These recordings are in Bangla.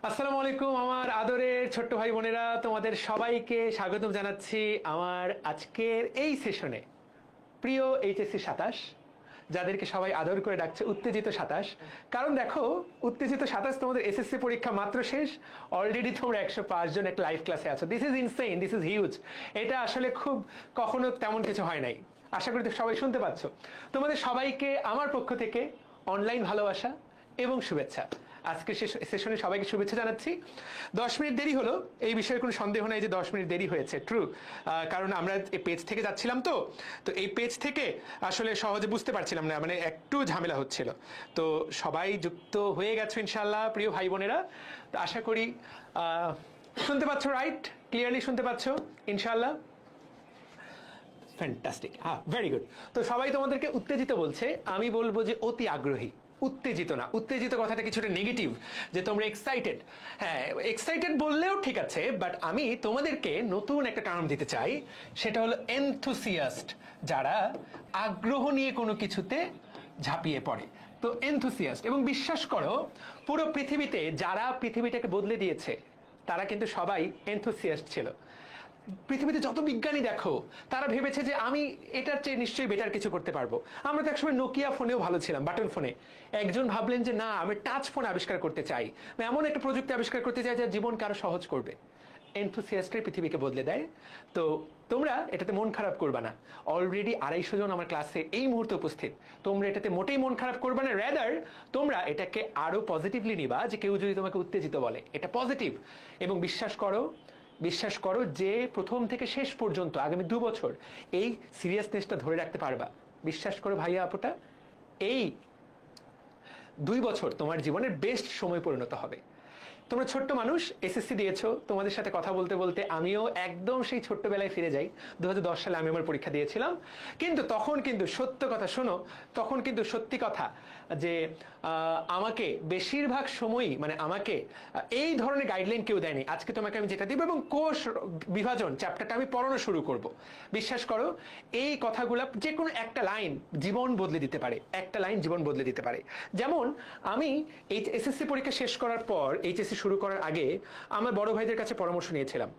আসসালামু আলাইকুম আমার আদরের ছোট্ট ভাই বোনেরা, তোমাদের সবাইকে স্বাগতম জানাচ্ছি আমার আজকের এই সেশনে। প্রিয় এইচএসসি 27, যাদেরকে সবাই আদর করে ডাকছে উত্তেজিত 27। কারণ দেখো, উত্তেজিত 27 তোমাদের এসএসসি পরীক্ষা মাত্র শেষ, অলরেডি তোমরা 105 জন একটা লাইভ ক্লাসে আছো। This is insane, this is huge. এটা আসলে খুব কখনো তেমন কিছু হয় নাই। আশা করি তো সবাই শুনতে পাচ্ছ। তোমাদের সবাইকে আমার পক্ষ থেকে অনলাইন ভালোবাসা এবং শুভেচ্ছা। আজকে সেশনে সবাইকে শুভেচ্ছা জানাচ্ছি। 10 মিনিট দেরি হলো, এই বিষয়ে কোনো সন্দেহ নাই যে 10 মিনিট দেরি হয়েছে, ট্রু। কারণ আমরা এই পেজ থেকে যাচ্ছিলাম, তো তো এই পেজ থেকে আসলে সহজে বুঝতে পারছিলাম না, মানে একটু ঝামেলা হচ্ছিল। তো সবাই যুক্ত হয়ে গেছে ইনশাল্লাহ প্রিয় ভাই বোনেরা। তো আশা করি শুনতে পাচ্ছ, রাইট? ক্লিয়ারলি শুনতে পাচ্ছ ইনশাল্লাহ? ফ্যান্টাস্টিক, হ্যাঁ, ভেরি গুড। তো সবাই তোমাদেরকে উত্তেজিত বলছে, আমি বলবো যে অতি আগ্রহী। উত্তেজিত না, উত্তেজিত কথাটা কিছুটা নেগেটিভ, যে তোমরা এক্সাইটেড। হ্যাঁ, এক্সাইটেড বললেও ঠিক আছে, বাট আমি তোমাদেরকে নতুন একটা টার্ম দিতে চাই, সেটা হলো এনথুসিয়াস্ট। যারা আগ্রহ নিয়ে কোনো কিছুতে ঝাঁপিয়ে পড়ে, তো এনথুসিয়াস্ট। এবং বিশ্বাস করো, পুরো পৃথিবীতে যারা পৃথিবীটাকে বদলে দিয়েছে তারা কিন্তু সবাই এনথুসিয়াস্ট ছিল। পৃথিবীতে যত বিজ্ঞানী দেখো, তারা ভেবেছে যে আমি এটার চেয়ে নিশ্চয়ই বেটার কিছু করতে পারবো। আমরা তো একসময় নোকিয়া ফোনেও ভালো ছিলাম, বাটন ফোনে। একজন ভাবলেন যে না, আমি টাচ ফোন আবিষ্কার করতে চাই, এমন একটা প্রযুক্তি আবিষ্কার করতে চাই যা জীবনকে আরো সহজ করবে। এনথুসিয়াস্টের পৃথিবীকে বদলে দেয়। তো তোমরা এটাতে মন খারাপ করবে না। অলরেডি 250 জন আমার ক্লাসে এই মুহূর্তে উপস্থিত। তোমরা এটাতে মোটেই মন খারাপ করবে না, রেদার তোমরা এটাকে আরো পজিটিভলি নিবা। যে কেউ যদি তোমাকে উত্তেজিত বলে, এটা পজিটিভ। এবং বিশ্বাস করো যে প্রথম থেকে শেষ পর্যন্ত আগামী 2 বছর এই সিরিয়াসনেসটা ধরে রাখতে পারবা। বিশ্বাস করো ভাইয়া আপুটা, এই 2 বছর তোমার জীবনের বেস্ট সময় পরিণত হবে। তোমরা ছোট্ট মানুষ, এসএসসি দিয়েছো, তোমাদের সাথে কথা বলতে বলতে আমিও একদম সেই ছোট্টবেলায় ফিরে যাই। 2010 সালে আমি আমার পরীক্ষা দিয়েছিলাম। কিন্তু তখন কিন্তু সত্য কথা শোনো, তখন কিন্তু সত্যি কথা যে আমাকে বেশিরভাগ সময়ই, মানে আমাকে এই ধরনের গাইডলাইন কেউ দেয়নি। আজকে তোমাকে আমি যেটা দিব, এবং কোষ বিভাজন চ্যাপ্টারটা আমি পড়ানো শুরু করব। বিশ্বাস করো, এই কথাগুলো যে কোনো একটা লাইন জীবন বদলে দিতে পারে, একটা লাইন জীবন বদলে দিতে পারে। যেমন আমি এই এসএসসি পরীক্ষা শেষ করার পর, এইচএসসি শুরু করার আগে আমার বড় ভাইদের কাছে পরামর্শ নিয়েছিলাম।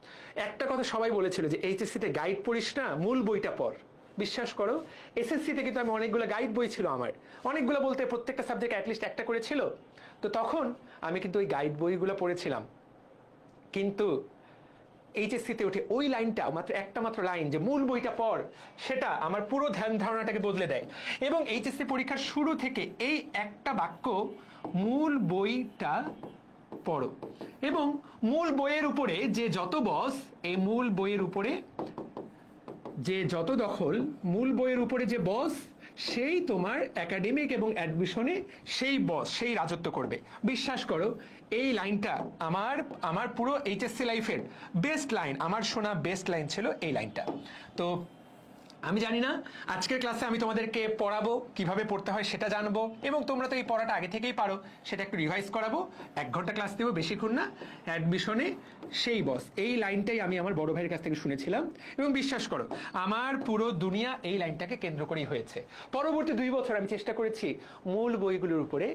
একটা কথা সবাই বলেছিল যে এইচএসসিতে গাইড পড়িস না, মূল বইটা পড়। বিশ্বাস করো, এসএসসিতে কিন্তু আমি অনেকগুলো গাইড বই ছিল আমার, অনেকগুলো বলতে প্রত্যেকটা সাবজেক্ট অ্যাটলিস্ট একটা করে ছিল। তো তখন আমি কিন্তু ওই গাইড বইগুলো পড়েছিলাম। কিন্তু এইচএসসিতে উঠে ওই লাইনটা, মাত্র একটা মাত্র লাইন, যে মূল বইটা পড়, সেটা আমার পুরো ধ্যান ধারণাটাকে বদলে দেয়। এবং এইচএসসি পরীক্ষার শুরু থেকে এই একটা বাক্য, মূল বইটা পড়ো। এবং মূল বইয়ের উপরে যে যত বস, এই মূল বইয়ের উপরে যে যত দখল, মূল বইয়ের উপরে যে বস, সেই তোমার একাডেমিক এবং অ্যাডমিশনে সেই বস, সেই রাজত্ব করবে। বিশ্বাস করো, এই লাইনটা আমার আমার পুরো এইচএসসি লাইফের বেস্ট লাইন, আমার শোনা বেস্ট লাইন ছিল এই লাইনটা। তো আমি জানি না, আজকের ক্লাসে আমি তোমাদেরকে পড়াবো, কিভাবে পড়তে হয় সেটা জানবো, এবং তোমরা তো এই পড়াটা আগে থেকেই পারো, সেটা একটু রিভাইজ করাবো। 1 ঘন্টা ক্লাস দেবো, বেশিক্ষণ না। অ্যাডমিশনে সেই বস, এই লাইনটাই আমি আমার বড় ভাইয়ের কাছ থেকে শুনেছিলাম, এবং বিশ্বাস করো আমার পুরো দুনিয়া এই লাইনটাকে কেন্দ্র করেই হয়েছে। পরবর্তী 2 বছর আমি চেষ্টা করেছি মূল বইগুলোর উপরে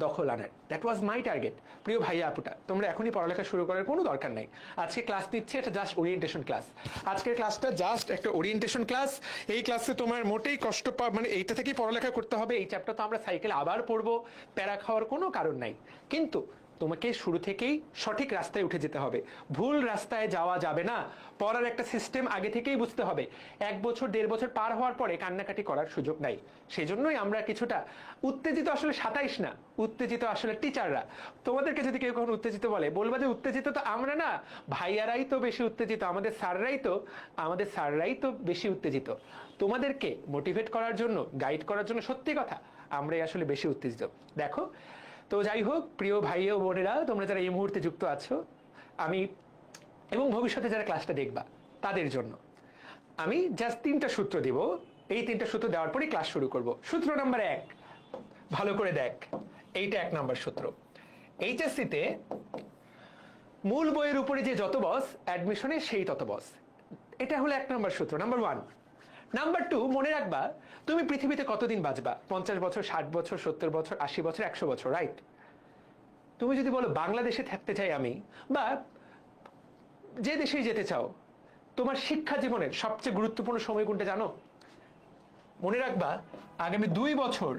দখল আনার। That was my target. প্রিয় ভাইয়া আপুটা, তোমরা এখনই পড়ালেখা শুরু করার কোনো দরকার নাই। আজকে ক্লাস নিচ্ছে, এটা জাস্ট ওরিয়েন্টেশন ক্লাস। আজকের ক্লাসটা জাস্ট একটা ওরিয়েন্টেশন ক্লাস। এই ক্লাসে তোমার মোটেই কষ্ট মানে এইটা থেকেই পড়ালেখা করতে হবে। এই চ্যাপ্টার তো আমরা সাইকেলে আবার পড়বো, প্যারা খাওয়ার কোনো কারণ নাই। কিন্তু তোমাকে শুরু থেকেই সঠিক রাস্তায় উঠে যেতে হবে, ভুল রাস্তায় যাওয়া যাবে না। পড়ার একটা সিস্টেম আগে থেকেই বুঝতে হবে। 1 বছর 1.5 বছর পার হওয়ার পরে কান্নাকাটি করার সুযোগ নাই। সেই জন্যই আমরা কিছুটা উত্তেজিত। আসলে 27 না, উত্তেজিত আসলে টিচাররা। তোমাদেরকে যদি কেউ কখনো উত্তেজিত বলে, বলবা যে উত্তেজিত তো আমরা না, ভাইয়ারাই তো বেশি উত্তেজিত, আমাদের স্যাররাই তো বেশি উত্তেজিত। তোমাদেরকে মোটিভেট করার জন্য, গাইড করার জন্য, সত্যি কথা আমরাই আসলে বেশি উত্তেজিত। দেখো, তো যাই হোক প্রিয় ভাই ও বোনেরা, তোমরা যারা এই মুহূর্তে যুক্ত আছো, আমি এবং ভবিষ্যতে যারা ক্লাসটা দেখবা তাদের জন্য আমি জাস্ট 3টা সূত্র দিব। এই 3টা সূত্র দেওয়ার পরই ক্লাস শুরু করব। সূত্র নাম্বার 1, ভালো করে দেখ, এইটা 1 নম্বর সূত্র। এইচএসসিতে মূল বইয়ের উপরে যে যত বস, অ্যাডমিশনে সেই তত বস। এটা হলো 1 নম্বর সূত্র, নাম্বার 1। নাম্বার 2, মনে রাখবা তুমি পৃথিবীতে কতদিন বাঁচবা? 50 বছর, 60 বছর, 70 বছর, 80 বছর, 100 বছর, রাইট? তুমি যদি বলো বাংলাদেশে থাকতে চাই আমি, বা যে দেশেই যেতে চাও, তোমার শিক্ষা জীবনের সবচেয়ে গুরুত্বপূর্ণ সময় কোনটা জানো? মনে রাখবা, আগামী 2 বছর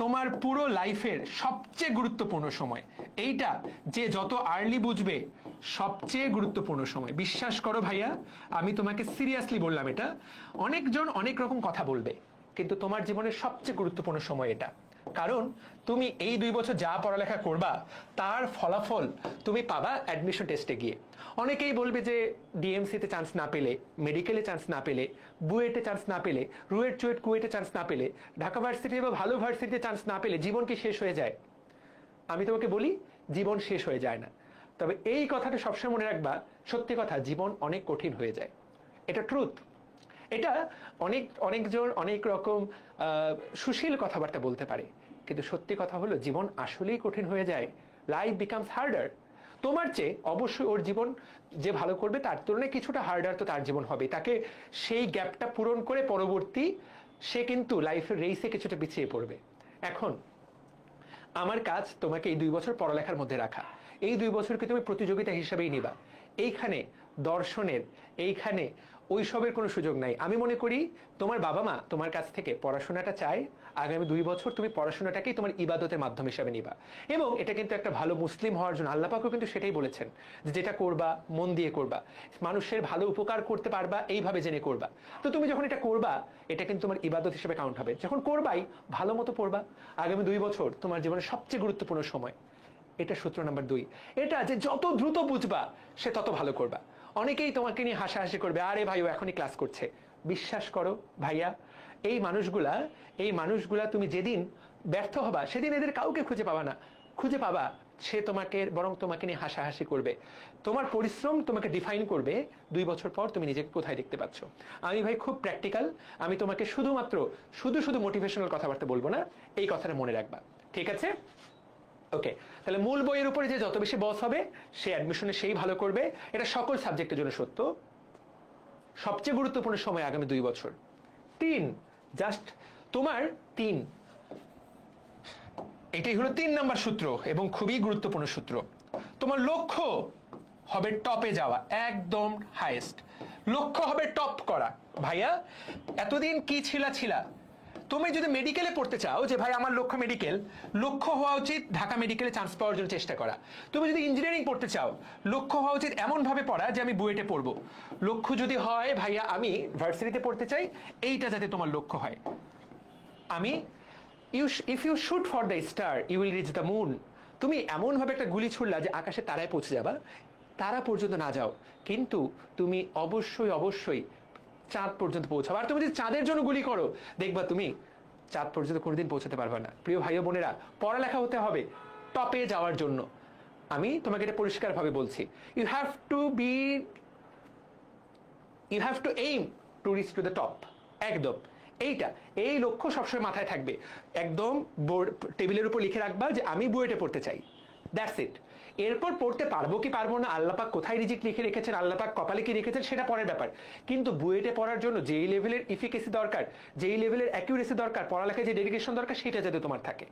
তোমার পুরো লাইফের সবচেয়ে গুরুত্বপূর্ণ সময়। এইটা যে যত আর্লি বুঝবে সবচেয়ে গুরুত্বপূর্ণ সময়। বিশ্বাস করো ভাইয়া, আমি তোমাকে সিরিয়াসলি বললাম এটা। অনেকজন অনেক রকম কথা বলবে, কিন্তু তোমার জীবনের সবচেয়ে গুরুত্বপূর্ণ সময় এটা। কারণ তুমি এই 2 বছর যা পড়ালেখা করবা তার ফলাফল তুমি পাবা অ্যাডমিশন টেস্টে গিয়ে। অনেকেই বলবে যে ডিএমসিতে চান্স না পেলে, মেডিকেলে চান্স না পেলে, বুয়েটে চান্স না পেলে, রুয়েট চুয়েট কুয়েটে চান্স না পেলে, ঢাকা ভার্সিটি বা ভালো ভার্সিটিতে চান্স না পেলে জীবন কি শেষ হয়ে যায়? আমি তোমাকে বলি, জীবন শেষ হয়ে যায় না। তবে এই কথাটা সবসময় মনে রাখবা, সত্যি কথা, জীবন অনেক কঠিন হয়ে যায়। এটা ট্রুথ। এটা অনেকজন অনেক রকম সুশীল কথাবার্তা বলতে পারে, কিন্তু সত্যি কথা হলো জীবন আসলেই কঠিন হয়ে যায়। Life becomes harder. তোমার চেয়ে অবশ্যই ওর জীবন যে ভালো করবে তার তুলনায় কিছুটা হার্ডার তো তার জীবন হবে। তাকে সেই গ্যাপটা পূরণ করে পরবর্তী সে কিন্তু লাইফের রেসে কিছুটা পিছিয়ে পড়বে। এখন আমার কাজ তোমাকে এই 2 বছর পড়ালেখার মধ্যে রাখা। এই 2 বছরকে তুমি প্রতিযোগিতা হিসাবেই নিবা। এইখানে দর্শনের, এইখানে ওইসবের কোনো সুযোগ নাই। আমি মনে করি তোমার বাবা মা তোমার কাছ থেকে পড়াশোনাটা চায়, আগামী 2 বছর তুমি পড়াশোনাটাকেই তোমার ইবাদতের মাধ্যম হিসাবে নিবা। এবং এটা কিন্তু একটা ভালো মুসলিম হওয়ার জন্য আল্লাহ পাকও কিন্তু সেটাই বলেছেন, যে যেটা করবা মন দিয়ে করবা, মানুষের ভালো উপকার করতে পারবা এইভাবে জেনে করবা। তো তুমি যখন এটা করবা, এটা কিন্তু তোমার ইবাদত হিসেবে কাউন্ট হবে। যখন করবাই ভালো মতো পড়বা। আগামী 2 বছর তোমার জীবনের সবচেয়ে গুরুত্বপূর্ণ সময়। এটা সূত্র নাম্বার 2। এটা যে যত দ্রুত বুঝবা সে তত ভালো করবা। অনেকেই তোমাকে নিয়ে হাসাহাসি করবে, আরে ভাই ও এখনই ক্লাস করছে। বিশ্বাস করো ভাইয়া, এই মানুষগুলা তুমি যেদিন ব্যর্থ হবা সেদিন এদের কাউকে খুঁজে পাবা না। খুঁজে পাবা সে বরং তোমাকে নিয়ে হাসাহাসি করবে। তোমার পরিশ্রম তোমাকে ডিফাইন করবে 2 বছর পর তুমি নিজেকে কোথায় দেখতে পাচ্ছ। আমি ভাই খুব প্র্যাকটিক্যাল। আমি তোমাকে শুধু মোটিভেশনাল কথাবার্তা বলবো না, এই কথাটা মনে রাখবা, ঠিক আছে? ওকে, তাহলে মূল বইয়ের উপরে যে যত বেশি বস হবে সে অ্যাডমিশনে সেই ভালো করবে। এটা সকল সাবজেক্টের জন্য সত্য। সবচেয়ে গুরুত্বপূর্ণ সময় আগামী 2 বছর। 3, জাস্ট তোমার 3, এটাই হলো 3 নাম্বার সূত্র এবং খুবই গুরুত্বপূর্ণ সূত্র। তোমার লক্ষ্য হবে টপে যাওয়া, একদম হাইয়েস্ট লক্ষ্য হবে টপ করা। ভাইয়া এতদিন কি ছিলা, তুমি যদি মেডিকেলে পড়তে চাও যে ভাই আমার লক্ষ্য মেডিকেল, লক্ষ্য হওয়া উচিত ঢাকা মেডিকেলে চান্স পাওয়ার জন্য চেষ্টা করা। তুমি যদি ইঞ্জিনিয়ারিং পড়তে চাও, লক্ষ্য হওয়া উচিত এমন ভাবে পড়া যে আমি বুয়েটে পড়বো। লক্ষ্য যদি হয় ভাইয়া আমি ভার্সিটিতে পড়তে চাই, এইটা যাতে তোমার লক্ষ্য হয়। If you shoot for the star you will reach the moon. তুমি এমন ভাবে একটা গুলি ছুড়লা যে আকাশে তারায় পৌঁছে যাবা। তারা পর্যন্ত না যাও, কিন্তু তুমি অবশ্যই চাঁদ পর্যন্ত পৌঁছাবো। আর তুমি যদি চাঁদের জন্য গুলি করো, দেখবা তুমি চাঁদ পর্যন্ত কোনোদিন পৌঁছাতে পারবে না। প্রিয় ভাই ও বোনেরা, পড়ালেখা হতে হবে টপে যাওয়ার জন্য। আমি তোমাকে এটা পরিষ্কারভাবে বলছি, you have to aim to reach to the top. একদম এই লক্ষ্য সবসময় মাথায় থাকবে। একদম টেবিলের উপর লিখে রাখবা যে আমি বুয়েটে পড়তে চাই। That's it. এরপর পড়তে পারবো কি পারবো না, আল্লাপাক কোথায় রিজিক লিখে রেখেছেন, আল্লাপাক কপালে কি রেখেছেন, সেটা পরের ব্যাপার। কিন্তু বুয়েটে পড়ার জন্য যেই লেভেলের ইফিকেসি দরকার, যেই লেভেলের অ্যাকিউরেসি দরকার, পড়ালেখায় যে ডেডিকেশন দরকার, সেটা যাতে তোমার থাকে।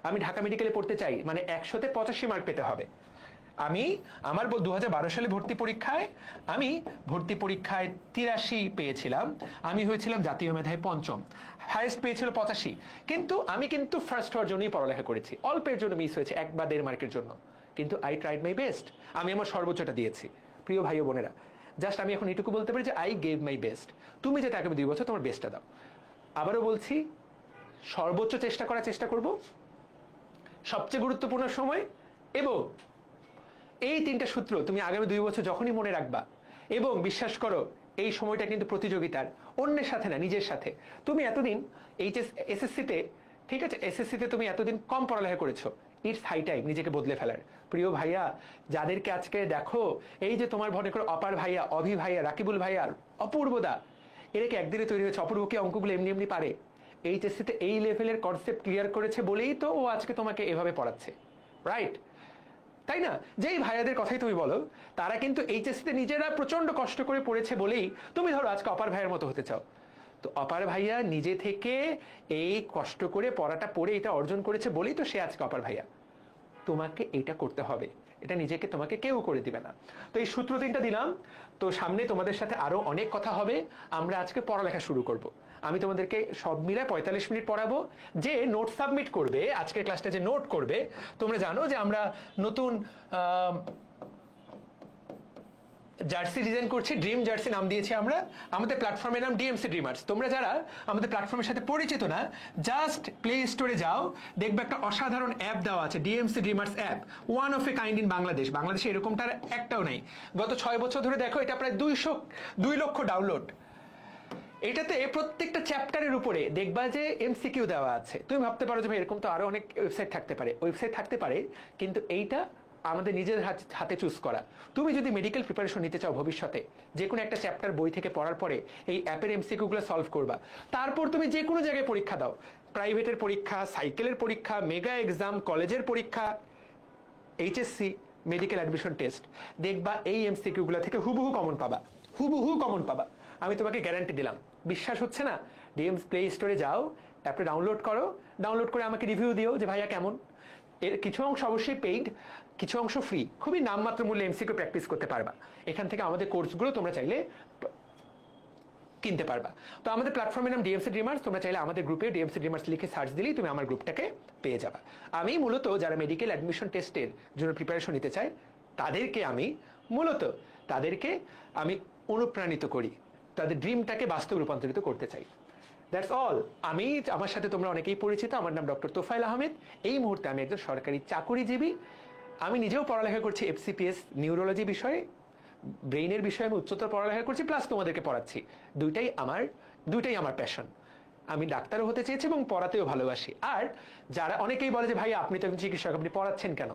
আমি ঢাকা মেডিকেলে পড়তে চাই মানে 100-তে 85 মার্ক পেতে হবে। আমার 2012 সালে ভর্তি পরীক্ষায় 83 পেয়েছিলাম। আমি হয়েছিলাম জাতীয় মেধায় 5ম, হাইয়েস্ট পেয়েছিল 85। কিন্তু আমি ফার্স্ট হওয়ার জন্যই পড়ালেখা করেছি। অল্পের জন্য মিস হয়েছে, 1 বা 1.5 মার্কের জন্য, কিন্তু আই ট্রাইড মাই বেস্ট। আমি আমার সর্বোচ্চটা দিয়েছি। প্রিয় ভাই ও বোনেরা, জাস্ট আমি এখন এটুকু বলতে পারি যে আই গেভ মাই বেস্ট। তুমি যাতে আগামী 2 বছর তোমার বেস্টটা দাও। আবারও বলছি, সর্বোচ্চ চেষ্টা করব, সবচেয়ে গুরুত্বপূর্ণ সময়, এবং এই 3টা সূত্র তুমি আগামী 2 বছর যখনই মনে রাখবা। এবং বিশ্বাস করো, এই সময়টা কিন্তু প্রতিযোগিতার, অন্যের সাথে না, নিজের সাথে। তুমি এতদিন এসএসসিতে, ঠিক আছে, এসএসসিতে তুমি এতদিন কম পড়ালেখা করেছো। ইটস হাই টাইম নিজেকে বদলে ফেলার। প্রিয় ভাইয়া, যাদেরকে আজকে দেখো, এই যে তোমার মনে করো অপার ভাইয়া, অভি ভাইয়া, রাকিবুল ভাইয়া, অপূর্বদা, এরা কি একদিনে তৈরি হয়েছে? অপূর্ব কি অঙ্কগুলো এমনি পারে? এইচএসসিতে এই লেভেলের কনসেপ্ট ক্লিয়ার করেছে বলেই তো ও আজকে তোমাকে এভাবে পড়াচ্ছে, রাইট? তাই না? যেই ভাইয়াদের কথাই তুমি বলো, তারা কিন্তু এইচএসসিতে নিজেরা প্রচন্ড কষ্ট করে পড়েছে বলেই তুমি ধরো আজকে অপার ভাইয়ের মতো হতে চাও। তো অপার ভাইয়া নিজে থেকে এই কষ্ট করে পড়াটা পড়ে এটা অর্জন করেছে বলেই তো সে আজকে অপার ভাইয়া। তোমাকে এটা করতে হবে, এটা নিজেকে তোমাকে কেউ করে দিবে না। তো এই সূত্র 3টা দিলাম। তো সামনে তোমাদের সাথে আরো অনেক কথা হবে। আমরা আজকে পড়ালেখা শুরু করব। আমি তোমাদেরকে সব মিলে 45 মিনিট পড়াবো। যে নোট সাবমিট করবে, আজকের ক্লাসটা যে নোট করবে, তোমরা জানো যে আমরা নতুন জার্সি ডিজাইন করছি, ড্রিম জার্সি নাম দিয়েছি আমরা। আমাদের প্ল্যাটফর্মের নাম ডিএমসি ড্রিমার্স। তোমরা যারা আমাদের প্ল্যাটফর্মের সাথে পরিচিত না, জাস্ট প্লে স্টোরে যাও, দেখবে একটা অসাধারণ অ্যাপ দেওয়া আছে, DMC dreamers app, one of a kind in Bangladesh. বাংলাদেশে এরকমটার একটাও নেই। গত 6 বছর ধরে দেখো এটা প্রায় 2 লক্ষ ডাউনলোড। এটাতে প্রত্যেকটা চ্যাপ্টারের উপরে দেখবা যে এমসিকিউ দেওয়া আছে। তুমি ভাবতে পারো যে ভাই এরকম তো আরো অনেক ওয়েবসাইট থাকতে পারে। ওয়েবসাইট থাকতে পারে, কিন্তু এইটা আমাদের নিজের হাতে চুজ করা। তুমি যদি মেডিকেল প্রিপারেশন নিতে চাও ভবিষ্যতে, যে কোনো একটা চ্যাপ্টার বই থেকে পড়ার পরে এই অ্যাপের এমসিকিউগুলো সলভ করবা। তারপর তুমি যে কোনো জায়গায় পরীক্ষা দাও, প্রাইভেটের পরীক্ষা, সাইকেলের পরীক্ষা, মেগা এক্সাম, কলেজের পরীক্ষা, এইচএসসি, মেডিকেল অ্যাডমিশন টেস্ট, দেখবা এই এমসিকিউগুলো থেকে হুবহু কমন পাবা, হুবহু কমন পাবা। আমি তোমাকে গ্যারান্টি দিলাম। বিশ্বাস হচ্ছে না? ডিএমস প্লে স্টোরে যাও, অ্যাপটা ডাউনলোড করো, ডাউনলোড করে আমাকে রিভিউ দিও যে ভাইয়া কেমন। এর কিছু অংশ অবশ্যই পেইড, কিছু অংশ ফ্রি। খুবই নামমাত্র মূল্যে এমসিকিউ প্র্যাকটিস করতে পারবা। এখান থেকে আমাদের কোর্সগুলো তোমরা চাইলে কিনতে পারবা। তো আমাদের প্ল্যাটফর্মের নাম ডিএমসি ড্রিমার্স। তোমরা চাইলে আমাদের গ্রুপে ডিএমসি ড্রিমার্স লিখে সার্চ দিলেই তুমি আমার গ্রুপটাকে পেয়ে যাবা। আমি মূলত যারা মেডিকেল অ্যাডমিশন টেস্টের জন্য প্রিপারেশন নিতে চায় তাদেরকে আমি অনুপ্রাণিত করি, তাদের ড্রিমটাকে বাস্তব রূপান্তরিত করতে চাই। That's all. আমার সাথে তোমরা অনেকেই পরিচিত। আমার নাম ডক্টর তোফায়েল আহমেদ। এই মুহূর্তে আমি একজন সরকারি চাকুরিজীবী। আমি নিজেও পড়ালেখা করছি এফসিপিএস নিউরোলজি বিষয়ে, ব্রেইনের বিষয়ে আমি উচ্চতর পড়ালেখা করছি, প্লাস তোমাদেরকে পড়াচ্ছি। দুইটাই আমার প্যাশন। আমি ডাক্তারও হতে চেয়েছি এবং পড়াতেও ভালোবাসি। আর যারা অনেকেই বলে যে ভাই আপনি তো একজন চিকিৎসক, আপনি পড়াচ্ছেন কেন?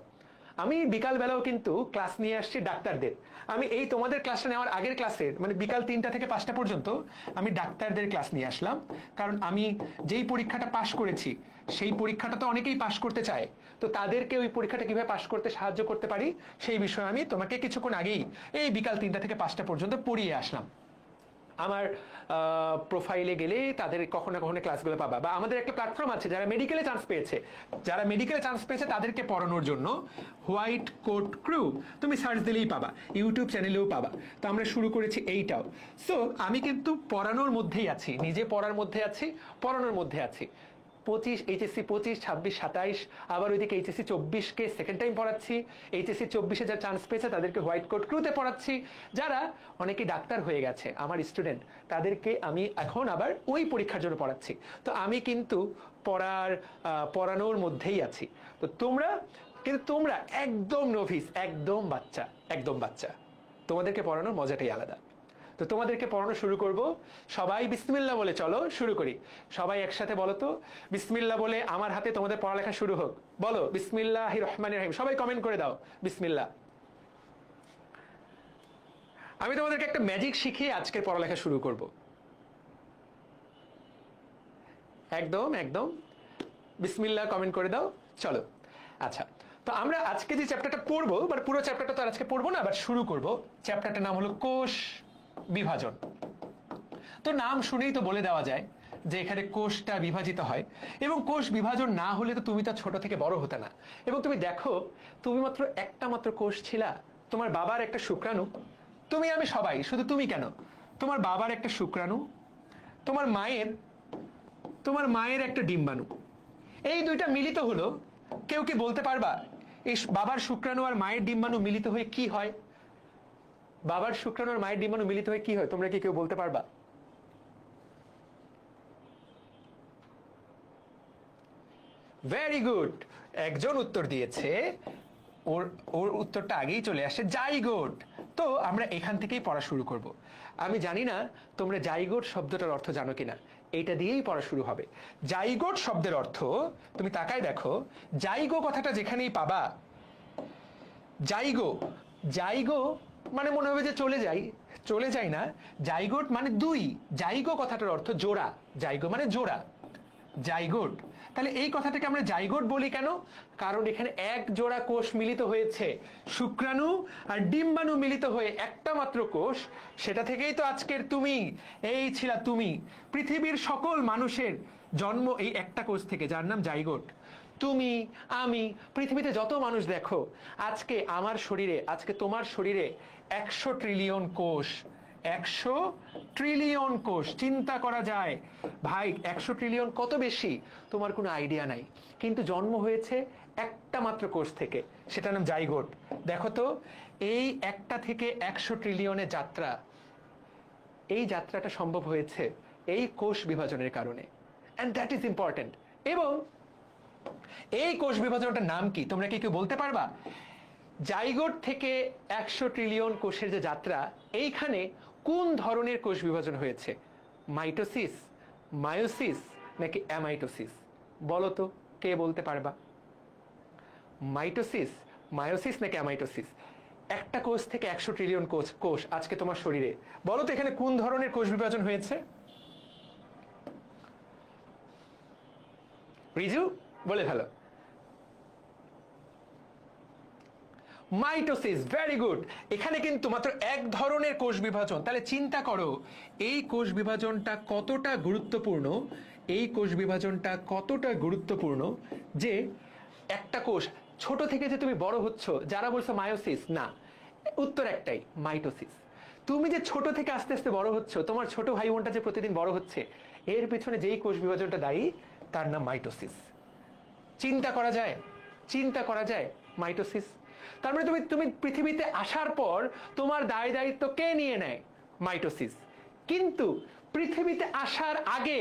আমি বিকালবেলাও কিন্তু ক্লাস নিয়ে আসছি ডাক্তারদের। আমি এই তোমাদের ক্লাসটা নেওয়ার আগের ক্লাসের মানে বিকাল 3টা থেকে 5টা পর্যন্ত আমি ডাক্তারদের ক্লাস নিয়ে আসলাম। কারণ আমি যেই পরীক্ষাটা পাশ করেছি সেই পরীক্ষাটা তো অনেকেই পাশ করতে চায়। তো তাদেরকে ওই পরীক্ষাটা কিভাবে পাশ করতে সাহায্য করতে পারি সেই বিষয়ে আমি তোমাকে কিছুক্ষণ আগেই এই বিকাল 3টা থেকে 5টা পর্যন্ত পড়িয়ে আসলাম। আমার প্রোফাইলে গেলে তাদের কখনো না কখনো ক্লাসগুলো পাবা। বা আমাদের একটা প্ল্যাটফর্ম আছে যারা মেডিকেলে চান্স পেয়েছে তাদেরকে পড়ানোর জন্য, হোয়াইট কোট ক্রু, তুমি সার্চ দিলেই পাবা, ইউটিউব চ্যানেলেও পাবা। তো আমরা শুরু করেছি এইটাও। সো আমি কিন্তু পড়ানোর মধ্যেই আছি, নিজে পড়ার মধ্যে আছি, পড়ানোর মধ্যে আছি। 25 এইচএসসি 25, 26, 27, আবার ওইদিকে এইচএসসি 24কে সেকেন্ড টাইম পড়াচ্ছি। এইচএসসি 24-এ যারা চান্স পেয়েছে তাদেরকে হোয়াইট কোট ক্রুতে পড়াচ্ছি। যারা অনেকে ডাক্তার হয়ে গেছে আমার স্টুডেন্ট, তাদেরকে আমি এখন আবার ওই পরীক্ষার জন্য পড়াচ্ছি। তো আমি কিন্তু পড়ানোর মধ্যেই আছি। তো তোমরা একদম নভিস, একদম বাচ্চা। তোমাদেরকে পড়ানোর মজাটাই আলাদা। তো তোমাদেরকে পড়ানো শুরু করব। সবাই বিসমিল্লাহ বলে চলো শুরু করি। সবাই একসাথে বলো তো, বিসমিল্লাহ বলে আমার হাতে তোমাদের পড়ালেখা শুরু হোক। বলো বিসমিল্লাহির রহমানির রহিম। সবাই কমেন্ট করে দাও বিসমিল্লাহ। আমি তোমাদেরকে একটা ম্যাজিক শিখিয়ে আজকের পড়ালেখা শুরু করব। একদম বিসমিল্লাহ কমেন্ট করে দাও। চলো। আচ্ছা, তো আমরা আজকে যে চ্যাপ্টারটা পড়বো, বাট পুরো চ্যাপ্টারটা তো আজকে পড়বো না, বাট শুরু করব। চ্যাপ্টারটার নাম হলো কোষ বিভাজন। তো নাম শুনেই তো বলে দেওয়া যায় যে এখানে কোষটা বিভাজিত হয়, এবং কোষ বিভাজন না হলে তো তুমি তো ছোট থেকে বড় হতে না। এবং তুমি দেখো, তুমি মাত্র একটা কোষ ছিলা। তোমার বাবার একটা শুক্রাণু, তুমি আমি সবাই, শুধু তুমি কেন, তোমার বাবার একটা শুক্রাণু, তোমার মায়ের একটা ডিম্বাণু, এই দুইটা মিলিত হলো। কেউ কি বলতে পারবা এই বাবার শুক্রাণু আর মায়ের ডিম্বাণু মিলিত হয়ে কি হয়? বাবার শুক্রাণু আর মায়ের ডিম্বাণু মিলিত হয়ে কি হয় তোমরা কি কেউ বলতে পারবা? ভেরি গুড, একজন উত্তর দিয়েছে। ওর উত্তরটা আগেই চলে আসে, জাইগোট। তো আমরা এখান থেকেই পড়া শুরু করব। আমি জানি না তোমরা জাইগোট শব্দটার অর্থ জানো কিনা। এইটা দিয়েই পড়া শুরু হবে। জাইগোট শব্দের অর্থ তুমি তাকায় দেখো, জাইগো কথাটা যেখানেই পাবা, জাইগো মানে মনে হবে যে চলে যাই না। জাইগোট মানে দুই। জাইগো কথাটার অর্থ জোড়া। জাইগো মানে জোড়া, জাইগোট। তাহলে এই কথাটাকে আমরা জাইগোট বলি কেন? কারণ এখানে এক জোড়া কোষ মিলিত হয়েছে, শুক্রাণু আর ডিম্বাণু মিলিত হয়ে একটা মাত্র কোষ। সেটা থেকেই তো আজকের তুমি, এই ছিলা তুমি। পৃথিবীর সকল মানুষের জন্ম এই একটা কোষ থেকে, যার নাম জাইগোট। তুমি, আমি, পৃথিবীতে যত মানুষ দেখো, আজকে আমার শরীরে, আজকে তোমার শরীরে 100 ট্রিলিয়ন কোষ। 100 ট্রিলিয়ন কোষ, চিন্তা করা যায় ভাই, 100 ট্রিলিয়ন কত বেশি তোমার কোনো আইডিয়া নাই। কিন্তু জন্ম হয়েছে একটা মাত্র কোষ থেকে, সেটার নাম জাইগোট। দেখো তো, এই একটা থেকে 100 ট্রিলিয়নের যাত্রা, এই যাত্রাটা সম্ভব হয়েছে এই কোষ বিভাজনের কারণে, অ্যান্ড দ্যাট ইজ ইম্পর্টেন্ট। এবং এই কোষ বিভাজনটার নাম কি তোমরা কি কেউ বলতে পারবা? জাইগোট থেকে 100 ট্রিলিয়ন কোষের যে যাত্রা, এইখানে কোন ধরনের কোষ বিভাজন হয়েছে? মাইটোসিস, মায়োসিস নাকি অ্যামাইটোসিস? বলো তো, কে বলতে পারবা? মাইটোসিস, মায়োসিস নাকি অ্যামাইটোসিস? একটা কোষ থেকে 100 ট্রিলিয়ন কোষ আজকে তোমার শরীরে, বলো তো এখানে কোন ধরনের কোষ বিভাজন হয়েছে? রিজু বলে ফেলো। Mitosis, very good. এখানে কিন্তু মাত্র এক ধরনের কোষ বিভাজন। তাহলে চিন্তা করো এই কোষ বিভাজনটা কতটা গুরুত্বপূর্ণ, এই কোষ বিভাজনটা কতটা গুরুত্বপূর্ণ যে একটা কোষ ছোট থেকে যে তুমি বড় হচ্ছ, যারা বলছো মায়োসিস, না, উত্তর একটাই, মাইটোসিস। তুমি যে ছোট থেকে আস্তে আস্তে বড় হচ্ছ, তোমার ছোট ভাই বোনটা যে প্রতিদিন বড় হচ্ছে, এর পিছনে যেই কোষ বিভাজনটা দায়ী তার নাম মাইটোসিস। চিন্তা করা যায়, চিন্তা করা যায়, মাইটোসিস। তার মানে তুমি পৃথিবীতে আসার পর তোমার দায় দায়িত্ব কে নিয়ে নেয়? মাইটোসিস। কিন্তু পৃথিবীতে আসার আগে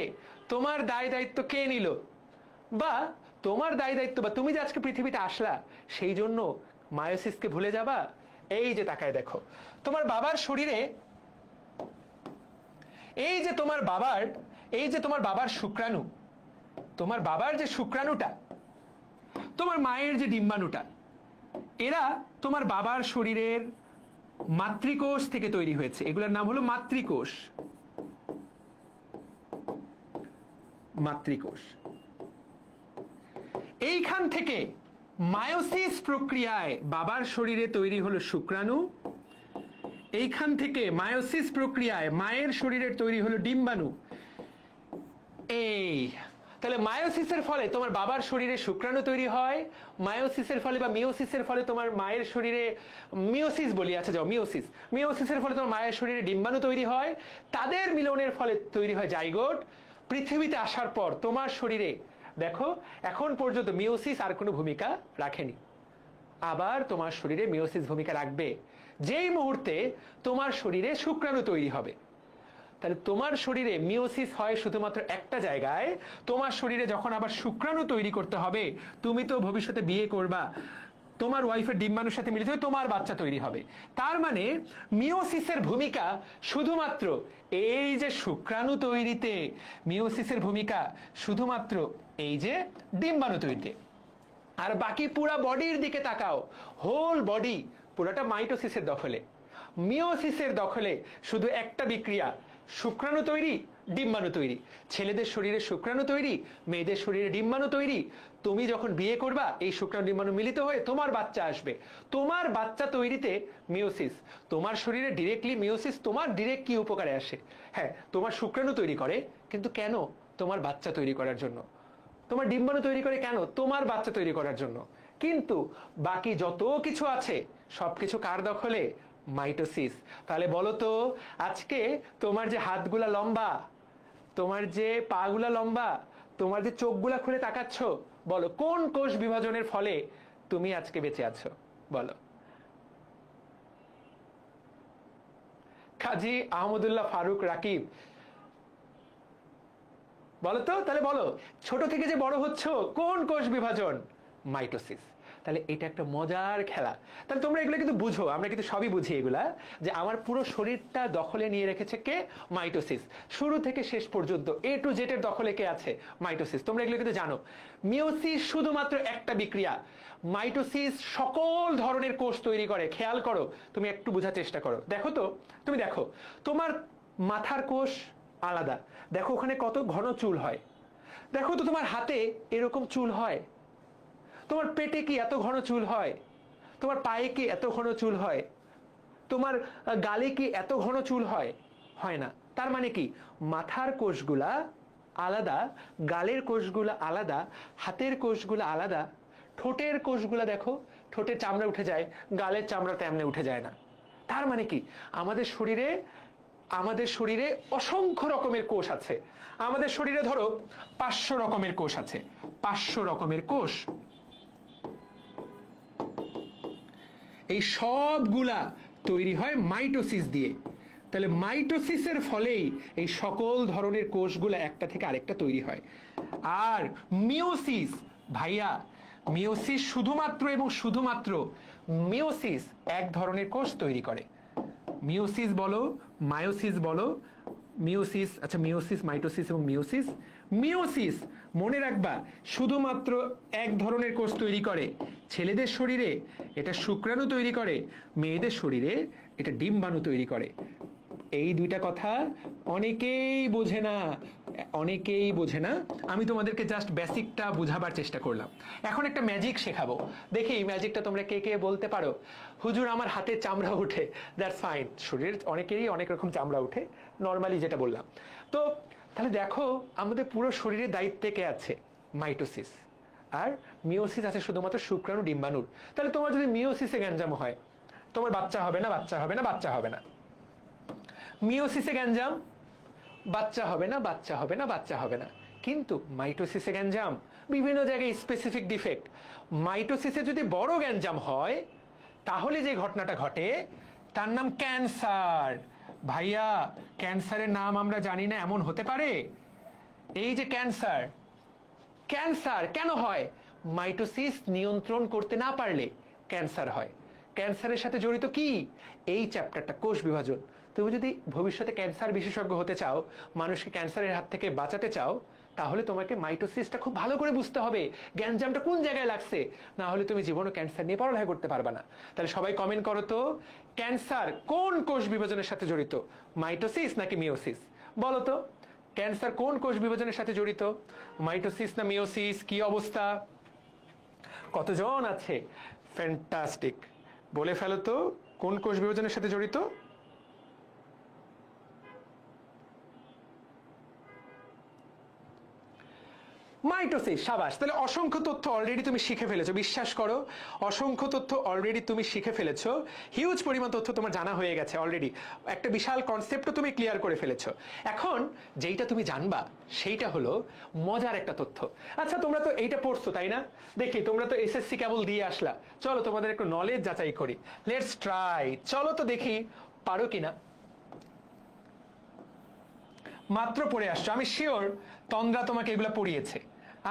তোমার দায় দায়িত্ব কে নিল? বা তোমার দায় দায়িত্ব, বা তুমি যে আজকে পৃথিবীতে আসলা সেই জন্য মায়োসিসকে ভুলে যাবা? এই যে তাকায় দেখো তোমার বাবার শরীরে, এই যে তোমার বাবার শুক্রাণু, তোমার বাবার যে শুক্রাণুটা, তোমার মায়ের যে ডিম্বাণুটা, এরা তোমার বাবার শরীরের মাতৃকোষ থেকে তৈরি হয়েছে। এগুলোর নাম হলো মাতৃকোষ। মাতৃকোষ। এইখান থেকে মায়োসিস প্রক্রিয়ায় বাবার শরীরে তৈরি হলো শুক্রাণু, এইখান থেকে মায়োসিস প্রক্রিয়ায় মায়ের শরীরের তৈরি হলো ডিম্বাণু। এই তাহলে মায়োসিসের ফলে তোমার বাবার শরীরে শুক্রাণু তৈরি হয়, মায়োসিসের ফলে বা মিওসিসের ফলে তোমার মায়ের শরীরে, মিওসিস বলি, আচ্ছা যাও, মিওসিস, মিওসিসের ফলে তোমার মায়ের শরীরে ডিম্বাণু তৈরি হয়, তাদের মিলনের ফলে তৈরি হয় জাইগোট। পৃথিবীতে আসার পর তোমার শরীরে দেখো এখন পর্যন্ত মিওসিস আর কোনো ভূমিকা রাখেনি, আবার তোমার শরীরে মিওসিস ভূমিকা রাখবে যেই মুহূর্তে তোমার শরীরে শুক্রাণু তৈরি হবে। তাহলে তোমার শরীরে মিওসিস হয় শুধুমাত্র একটা জায়গায়, তোমার শরীরে যখন আবার শুক্রাণু তৈরি করতে হবে, তুমি তো ভবিষ্যতে বিয়ে করবা, তোমার ওয়াইফের ডিম্বাণুর সাথে মিলিত হয়ে তোমার বাচ্চা তৈরি হবে। তার মানে মিওসিসের ভূমিকা শুধুমাত্র এই যে শুক্রাণু তৈরিতে, মিওসিসের ভূমিকা শুধুমাত্র এই যে ডিম্বাণু তৈরিতে। আর বাকি পুরা বডির দিকে তাকাও, হোল বডি পুরোটা মাইটোসিসের দখলে। মিওসিসের দখলে শুধু একটা বিক্রিয়া, শুক্রাণু তৈরি, ডিম্বাণু তৈরি। ছেলেদের শরীরে শুক্রাণু তৈরি, মেয়েদের শরীরে ডিম্বাণু তৈরি। তুমি যখন বিয়ে করবা, এই শুক্রাণু ডিম্বাণু মিলিত হয়ে তোমার বাচ্চা আসবে। তোমার বাচ্চা তৈরিতে মিওসিস, তোমার শরীরে ডিরেক্টলি মিওসিস তোমার ডিরেক্ট কি উপকারে আসে? হ্যাঁ, তোমার শুক্রাণু তৈরি করে, কিন্তু কেন? তোমার বাচ্চা তৈরি করার জন্য। তোমার ডিম্বাণু তৈরি করে কেন? তোমার বাচ্চা তৈরি করার জন্য। কিন্তু বাকি যত কিছু আছে সবকিছু কার দখলে? মাইটোসিস। তাহলে বলো তো, আজকে তোমার যে হাতগুলা লম্বা, তোমার যে পাগুলা লম্বা, তোমার যে চোখগুলা খুলে তাকাচ্ছ, বলো কোন কোষ বিভাজনের ফলে তুমি আজকে বেঁচে আছো? বলো। কাজী আহমদুল্লাহ ফারুক রাকিব, বলো তো, তাহলে বলো ছোট থেকে যে বড় হচ্ছ কোন কোষ বিভাজন? মাইটোসিস। তাহলে এটা একটা মজার খেলা। তাহলে তোমরা এগুলো কিন্তু বুঝো, আমরা কিন্তু সবই বুঝি এগুলা, যে আমার পুরো শরীরটা দখলে নিয়ে রেখেছে কে? মাইটোসিস। শুরু থেকে শেষ পর্যন্ত এ টু জেড এর দখলে কে আছে? মাইটোসিস। তোমরা এগুলো কিন্তু জানো। মিওসিস শুধুমাত্র একটা বিক্রিয়া, মাইটোসিস সকল ধরনের কোষ তৈরি করে। খেয়াল করো, তুমি একটু বোঝার চেষ্টা করো। দেখো তো, তুমি দেখো তোমার মাথার কোষ আলাদা, দেখো ওখানে কত ঘন চুল হয়। দেখো তো তোমার হাতে এরকম চুল হয়, তোমার পেটে কি এত ঘন চুল হয়, তোমার পায়ে কি এত ঘন চুল হয়, তোমার গালে কি এত ঘন চুল হয়? হয় না। তার মানে কি? মাথার কোষগুলা আলাদা, গালের কোষগুলো আলাদা, হাতের কোষগুলো আলাদা, ঠোঁটের কোষগুলো দেখো, ঠোঁটের চামড়া উঠে যায়, গালের চামড়া তেমনি উঠে যায় না। তার মানে কি আমাদের শরীরে অসংখ্য রকমের কোষ আছে। আমাদের শরীরে ধরো 500 রকমের কোষ আছে, 500 রকমের কোষ। এই সবগুলা তৈরি হয় মাইটোসিস দিয়ে। তাহলে মাইটোসিসের ফলেই এই সকল ধরনের কোষগুলো একটা থেকে আরেকটা তৈরি হয়। আর মিওসিস, ভাইয়া মিওসিস শুধুমাত্র এবং শুধুমাত্র মিওসিস এক ধরনের কোষ তৈরি করে। মিওসিস বলো, মায়োসিস বলো, মিওসিস, আচ্ছা মিওসিস, মাইটোসিস এবং মিওসিস। মিওসিস মনে রাখবা শুধুমাত্র এক ধরনের কোষ তৈরি করে। ছেলেদের শরীরে এটা শুক্রাণু তৈরি করে, মেয়েদের শরীরে এটা ডিম্বাণু তৈরি করে। এই দুইটা কথা অনেকেই বোঝে না, অনেকেই বোঝে না। আমি তোমাদেরকে জাস্ট বেসিকটা বোঝাবার চেষ্টা করলাম। এখন একটা ম্যাজিক শেখাবো, দেখি ম্যাজিকটা তোমরা কে কে বলতে পারো। হুজুর আমার হাতে চামড়া উঠে, দ্যাটস ফাইন, শরীরের অনেকেরই অনেক রকম চামড়া উঠে, নর্মালি যেটা বললাম। তো তাহলে দেখো আমাদের পুরো শরীরের দায়িত্বে কে আছে? মাইটোসিস। আর মিওসিস আছে শুধুমাত্র শুক্রাণু ডিম্বাণুর। তাহলে তোমার যদি মিওসিসে গ্যাঞ্জাম হয়, তোমার বাচ্চা হবে না, বাচ্চা হবে না, বাচ্চা হবে না। মিওসিসে গ্যাঞ্জাম, বাচ্চা হবে না, বাচ্চা হবে না, বাচ্চা হবে না। কিন্তু মাইটোসিসে গ্যাঞ্জাম, বিভিন্ন জায়গায় স্পেসিফিক ডিফেক্ট। মাইটোসিসে যদি বড় গ্যাঞ্জাম হয় তাহলে যে ঘটনাটা ঘটে তার নাম ক্যান্সার। ভাইয়া ক্যান্সারের নাম আমরা জানি না এমন হতে পারে? এই যে ক্যান্সার, ক্যান্সার কেন হয়? মাইটোসিস নিয়ন্ত্রণ করতে না পারলে ক্যান্সার হয়। ক্যান্সারের সাথে জড়িত কি? এই চ্যাপ্টারটা, কোষ বিভাজন। তুমি যদি ভবিষ্যতে ক্যান্সার বিশেষজ্ঞ হতে চাও, মানুষকে ক্যান্সারের হাত থেকে বাঁচাতে চাও, তাহলে তোমাকে মাইটোসিসটা খুব ভালো করে বুঝতে হবে, গ্যাঞ্জামটা কোন জায়গায় লাগছে। না হলে তুমি জীবনে ক্যান্সার নিয়ে পড়ালেখা করতে পারবে না। তাহলে সবাই কমেন্ট করো তো, ক্যান্সার কোন কোষ বিভাজনের সাথে জড়িত, মাইটোসিস নাকি মিওসিস? বলো তো, ক্যান্সার কোন কোষ বিভাজনের সাথে জড়িত, মাইটোসিস না মিওসিস? কি অবস্থা? কতজন আছে? ফ্যান্টাস্টিক, বলে ফেলো তো কোন কোষ বিভাজনের সাথে জড়িত? মাইটোসিস, সাবাস। তাহলে অসংখ্য তথ্য অলরেডি তুমি শিখে ফেলেছো, বিশ্বাস করো অসংখ্য তথ্য অলরেডি তুমি শিখে ফেলেছো। হিউজ পরিমাণ তথ্য তোমার জানা হয়ে গেছে অলরেডি, একটা বিশাল কনসেপ্টও তুমি ক্লিয়ার করে ফেলেছো। এখন যেইটা তুমি জানবা সেইটা হলো মজার একটা তথ্য। আচ্ছা তোমরা তো এইটা পড়ছো তাই না? দেখি তোমরা তো এসএসসি কেবল দিয়ে আসলা, চলো তোমাদের একটু নলেজ যাচাই করি। লেটস ট্রাই, চলো তো দেখি পারো কিনা। মাত্র পড়ে আসছো, আমি শিওর তন্দ্রা তোমাকে এগুলো পড়িয়েছে,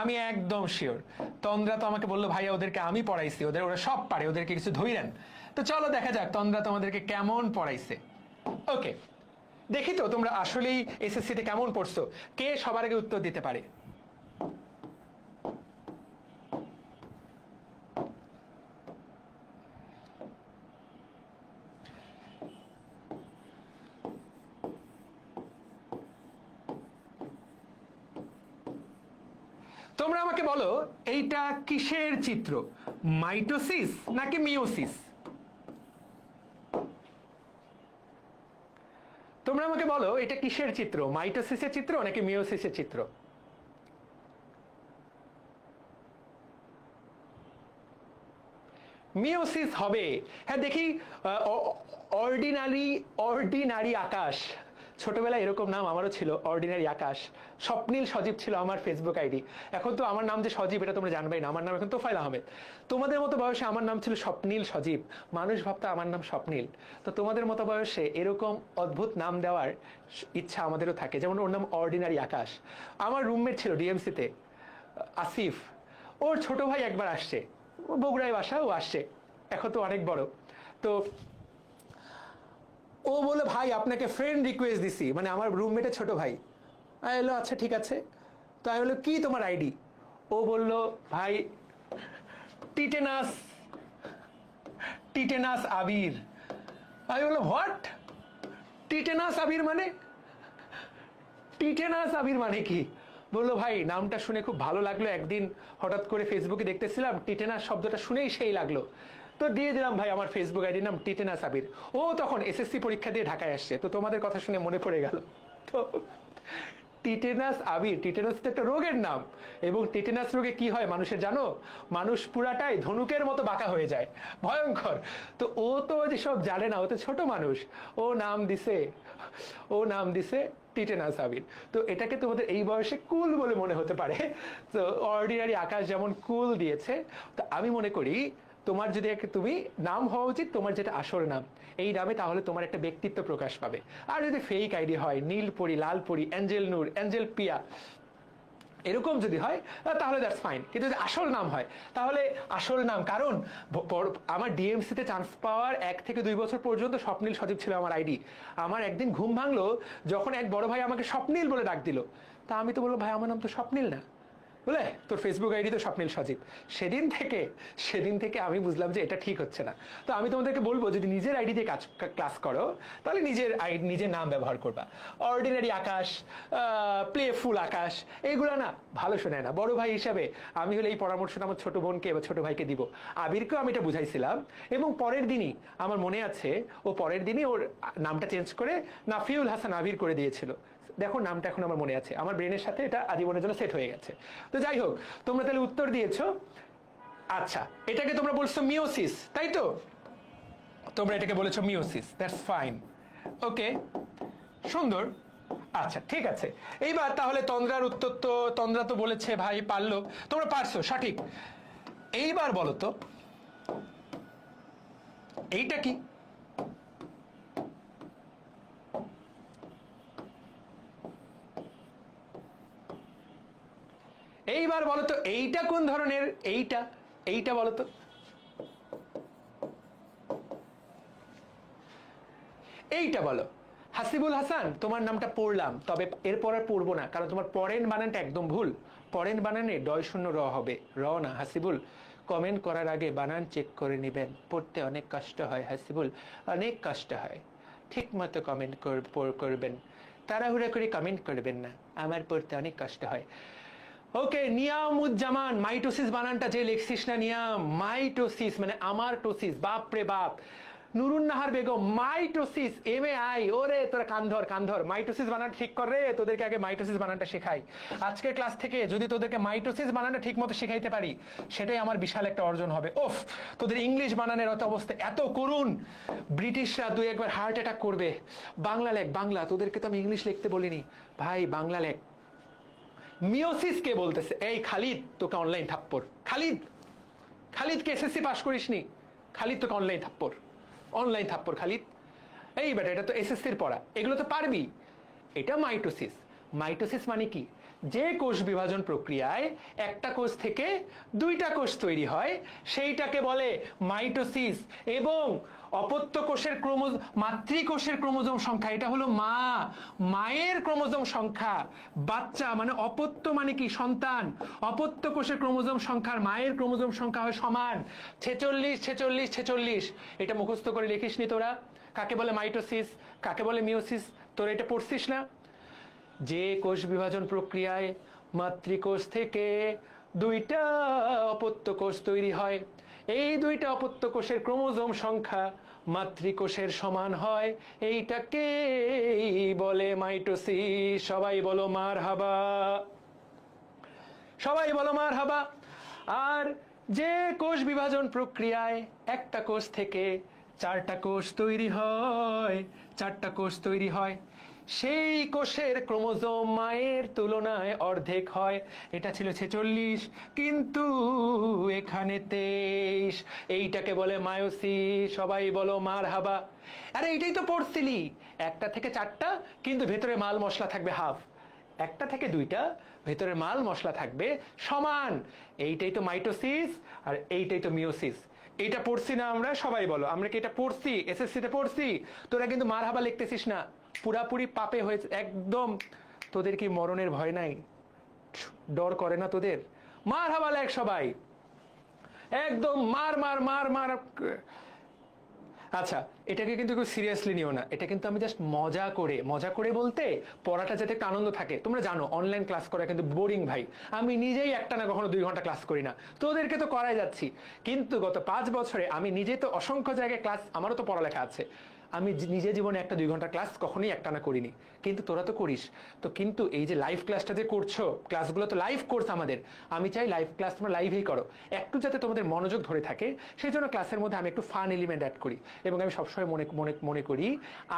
আমি একদম শিওর। তন্দ্রা তো আমাকে বললো ভাইয়া ওদেরকে আমি পড়াইছি, ওরা সব পারে, ওদেরকে কিছু ধইরেন। তো চলো দেখা যাক তন্দ্রা তোমাদেরকে কেমন পড়াইছে। ওকে, দেখি তো তোমরা আসলেই এসএসসিতে কেমন পড়ছো, কে সবার আগে উত্তর দিতে পারে। তোমরা আমাকে বলো এইটা কিসের চিত্র, মাইটোসিস নাকি মিওসিস? তোমরা আমাকে বলো এটা কিসের চিত্র, মাইটোসিসের চিত্র নাকি মিওসিসের চিত্র? মিওসিস হবে। হ্যাঁ দেখি, অর্ডিনারি আকাশ, ছোটবেলায় এরকম নাম আমারও ছিল, অর্ডিনারি আকাশ। স্বপ্নীল সজীব ছিল আমার ফেসবুক আইডি। এখন তো আমার নাম যে সজীব এটা তোমরা জানবেই না, আমার নাম এখন তোফায়েল আহমেদ। তোমাদের মতো বয়সে আমার নাম ছিল স্বপ্নীল সজীব, মানুষ ভাবতো আমার নাম স্বপ্নীল। তো তোমাদের মতো বয়সে এরকম অদ্ভুত নাম দেওয়ার ইচ্ছা আমাদেরও থাকে, যেমন ওর নাম অর্ডিনারি আকাশ। আমার রুমমেট ছিল ডিএমসিতে, আসিফ, ওর ছোট ভাই একবার আসছে, বগুড়ায় বাসা, ও আসছে, এখন তো অনেক বড়। তো ও বলে ভাই আপনাকে ফ্রেন্ড রিকোয়েস্ট দিছি, মানে আমার রুমমেটের ছোট ভাই। আমি বললো আচ্ছা ঠিক আছে। তো আমি বললো কি তোমার আইডি? ও বলল ভাই টিটেনাস, টিটেনাস আবির। আমি বললো হোয়াট, টিটেনাস আবির মানে? টিটেনাস আবির মানে কি? বললো ভাই নামটা শুনে খুব ভালো লাগলো, একদিন হঠাৎ করে ফেসবুকে দেখতেছিলাম, টিটেনাস শব্দটা শুনেই সেই লাগলো, তো দিয়ে দিলাম ভাই আমার ফেসবুক আইডির নাম টিটেনাস আবির। ও তখন এসএসসি পরীক্ষা দিয়ে ঢাকায় আসছে, তো তোমাদের কথা শুনে মনে পড়ে গেল। তো টিটেনাস আবির, টিটেনাস তো একটা রোগের নাম, এবং টিটেনাস রোগে কি হয় মানুষের জানো? মানুষ পুরাটাই ধনুকের মতো বাঁকা হয়ে যায়, ভয়ঙ্কর। তো ও তো যেসব জানে না, ও তো ছোট মানুষ, ও নাম দিছে টিটেনাস আবির। তো এটাকে তোমাদের এই বয়সে কুল বলে মনে হতে পারে। তো অর্ডিনারি আকাশ যেমন কুল দিয়েছে, তো আমি মনে করি তোমার যদি তুমি নাম হওয়া উচিত তোমার যেটা আসল নাম, এই নামে, তাহলে তোমার একটা ব্যক্তিত্ব প্রকাশ পাবে। আর যদি ফেক আইডি হয়, নীলপরি, লালপরি, অ্যাঞ্জেল নূর, অ্যাঞ্জেল পিয়া, এরকম যদি হয় তাহলে দ্যাটস ফাইন। কিন্তু যদি আসল নাম হয় তাহলে আসল নাম, কারণ আমার ডিএমসিতে চান্স পাওয়ার 1 থেকে 2 বছর পর্যন্ত স্বপ্নীল সজীব ছিল আমার আইডি। আমার একদিন ঘুম ভাঙলো যখন এক বড় ভাই আমাকে স্বপ্নীল বলে ডাক দিল। তা আমি তো বলবো, ভাই আমার নাম তো স্বপ্নীল না, বলে তোর ফেসবুক আইডি তো স্বপ্নীল সজীব। সেদিন থেকে আমি বুঝলাম যে এটা ঠিক হচ্ছে না। তো আমি তোমাদেরকে বলবো, যদি নিজের আইডি দিয়ে ক্লাস করো তাহলে নিজের নাম ব্যবহার করবা। অর্ডিনারি আকাশ, প্লেফুল আকাশ, এইগুলো না ভালো শোনায় না। বড় ভাই হিসাবে আমি হলে এই পরামর্শটা আমার ছোট বোনকে বা ছোট ভাইকে দিব। আবিরকেও আমি এটা বুঝাইছিলাম, এবং পরের দিনই আমার মনে আছে ও পরের দিনই ওর নামটা চেঞ্জ করে নাফিউল হাসান আবির করে দিয়েছিল। দেখো নামটা এখন আমার মনে আছে, আমার ব্রেনের সাথে এটা আজীবনের জন্য সেট হয়ে গেছে। তো যাই হোক, তোমরা তাহলে উত্তর দিয়েছো। আচ্ছা, এটাকে তোমরা বলছো মিওসিস, তাই তো? তোমরা এটাকে বলেছো মিওসিস, দ্যাটস ফাইন, ওকে, সুন্দর। আচ্ছা ঠিক আছে, এইবার তাহলে তন্দ্রার উত্তর তো তন্দ্রা তো বলেছে ভাই পারলো, তোমরা পারছো সঠিক। এইবার বলো তো এইটা কি? এইবার বলো তো এইটা কোন ধরনের? এইটা বলো তো। এইটা বলো। হাসিবুল হাসান, তোমার নামটা পড়লাম, তবে এরপর আর পড়বো না, কারণ তোমার পরের বানানটা একদম ভুল। পরের বানানে ডয় শূন্য র হবে, র না। হাসিবুল, কমেন্ট করার আগে বানান চেক করে নেবেন, পড়তে অনেক কষ্ট হয় হাসিবুল, অনেক কষ্ট হয়। ঠিক মতো কমেন্ট করবেন, তাড়াহুড়া করে কমেন্ট করবেন না, আমার পড়তে অনেক কষ্ট হয়। ওকে, নিয়ামুজ্জামান, মাইটোসিস বানানটা যে লিখছিস না নিয়াম, মাইটোসিস মানে আমার টোসিস, বাপ রে বাপ। নুরুন্নাহার বেগম, মাইটোসিস, MAI, ওরে তোরা কান্ধর, মাইটোসিস বানান ঠিক কর রে, তোদেরকে আগে মাইটোসিস বানানটা শেখাই। আজকের ক্লাস থেকে যদি তোদেরকে মাইটোসিস বানানটা ঠিক মতো শেখাইতে পারি, সেটাই আমার বিশাল একটা অর্জন হবে। ওফ, তোদের ইংলিশ বানানের অত অবস্থা এত করুন, ব্রিটিশরা 2-1 হার্ট অ্যাটাক করবে। বাংলা লেখ, বাংলা, তোদেরকে তো আমি ইংলিশ লিখতে বলিনি ভাই, বাংলা লেখ। মিওসিস কে বলতেছে? এই খালিদ, তোকে অনলাইন থাপ্পড়। খালিদকে SSC পাস করিসনি, খালিদ তোকে অনলাইন থাপ্পড় খালিদ। এই বেটা, এটা তো SSCর পড়া, এগুলো তো পারবি। এটা মাইটোসিস মানে কি? যে কোষ বিভাজন প্রক্রিয়ায় একটা কোষ থেকে 2টা কোষ তৈরি হয় সেইটাকে বলে মাইটোসিস। এবং অপত্য কোষের মাতৃকোষের ক্রোমোজোম সংখ্যা, এটা হলো মায়ের ক্রোমোজোম সংখ্যা। বাচ্চা মানে অপত্য মানে কি? সন্তান। অপত্য কোষের ক্রোমোজোম সংখ্যার মায়ের ক্রোমোজোম সংখ্যা হয় সমান 46। এটা মুখস্থ করে লিখিসনি তোরা? কাকে বলে মাইটোসিস, কাকে বলে মিওসিস, তোরা এটা পড়ছিস না? যে কোষ বিভাজন প্রক্রিয়ায় মাতৃকোষ থেকে 2টা অপত্য কোষ তৈরি হয়, এই 2টা অপত্য কোষের ক্রোমোজোম সংখ্যা মাতৃকোষের সমান হয়, এইটাকে বলে মাইটোসিস। সবাই বলো মারহাবা। আর যে কোষ বিভাজন প্রক্রিয়ায় একটা কোষ থেকে 4টা কোষ তৈরি হয়, সেই কোষের ক্রোমোজোম মায়ের তুলনায় অর্ধেক হয়। এটা ছিল 46, কিন্তু এখানে 23, এইটাকে বলে মায়োসিস। সবাই বলো মারহাবা। আরে এইটাই তো পড়ছিলি, 1টা থেকে 4টা, কিন্তু ভেতরে মাল মশলা থাকবে হাফ। 1টা থেকে 2টা, ভেতরে মাল মশলা থাকবে সমান। এইটাই তো মাইটোসিস, আর এইটাই তো মিওসিস। এইটা পড়ছি না আমরা? সবাই বলো, আমরা কি এটা পড়ছি? SSCতে পড়ছি। তোরা কিন্তু মারহাবা লিখতেছিস না, পুরাপুরি পাপে হয়েছে একদম। তোদের কি মরণের ভয় নাই? ডর করে না তোদের? মারহাবা লেখ সবাই, একদম মার। আচ্ছা, এটাকে কিন্তু কেউ সিরিয়াসলি নিও না, এটা কিন্তু আমি জাস্ট মজা করে বলতে পড়াটা যাতে একটা আনন্দ থাকে। তোমরা জানো অনলাইন ক্লাস করা কিন্তু বোরিং ভাই, আমি নিজেই একটা না কখনো 2 ঘন্টা ক্লাস করি না, তোদেরকে তো করাই যাচ্ছি। কিন্তু গত 5 বছরে আমি নিজে তো অসংখ্য জায়গায় ক্লাস, আমারও তো পড়ালেখা আছে, আমি নিজে জীবনে একটা 2 ঘন্টা ক্লাস কখনোই একটানা করিনি, কিন্তু তোরা তো করিস। তো কিন্তু এই যে লাইভ ক্লাসটা যে করছো, ক্লাসগুলো তো লাইভ কোর্স আমাদের, আমি চাই লাইভ ক্লাস তোমরা লাইভেই করো, একটু যাতে তোমাদের মনোযোগ ধরে থাকে, সেই জন্য ক্লাসের মধ্যে আমি একটু ফান এলিমেন্ট অ্যাড করি। এবং আমি সবসময় মনে করি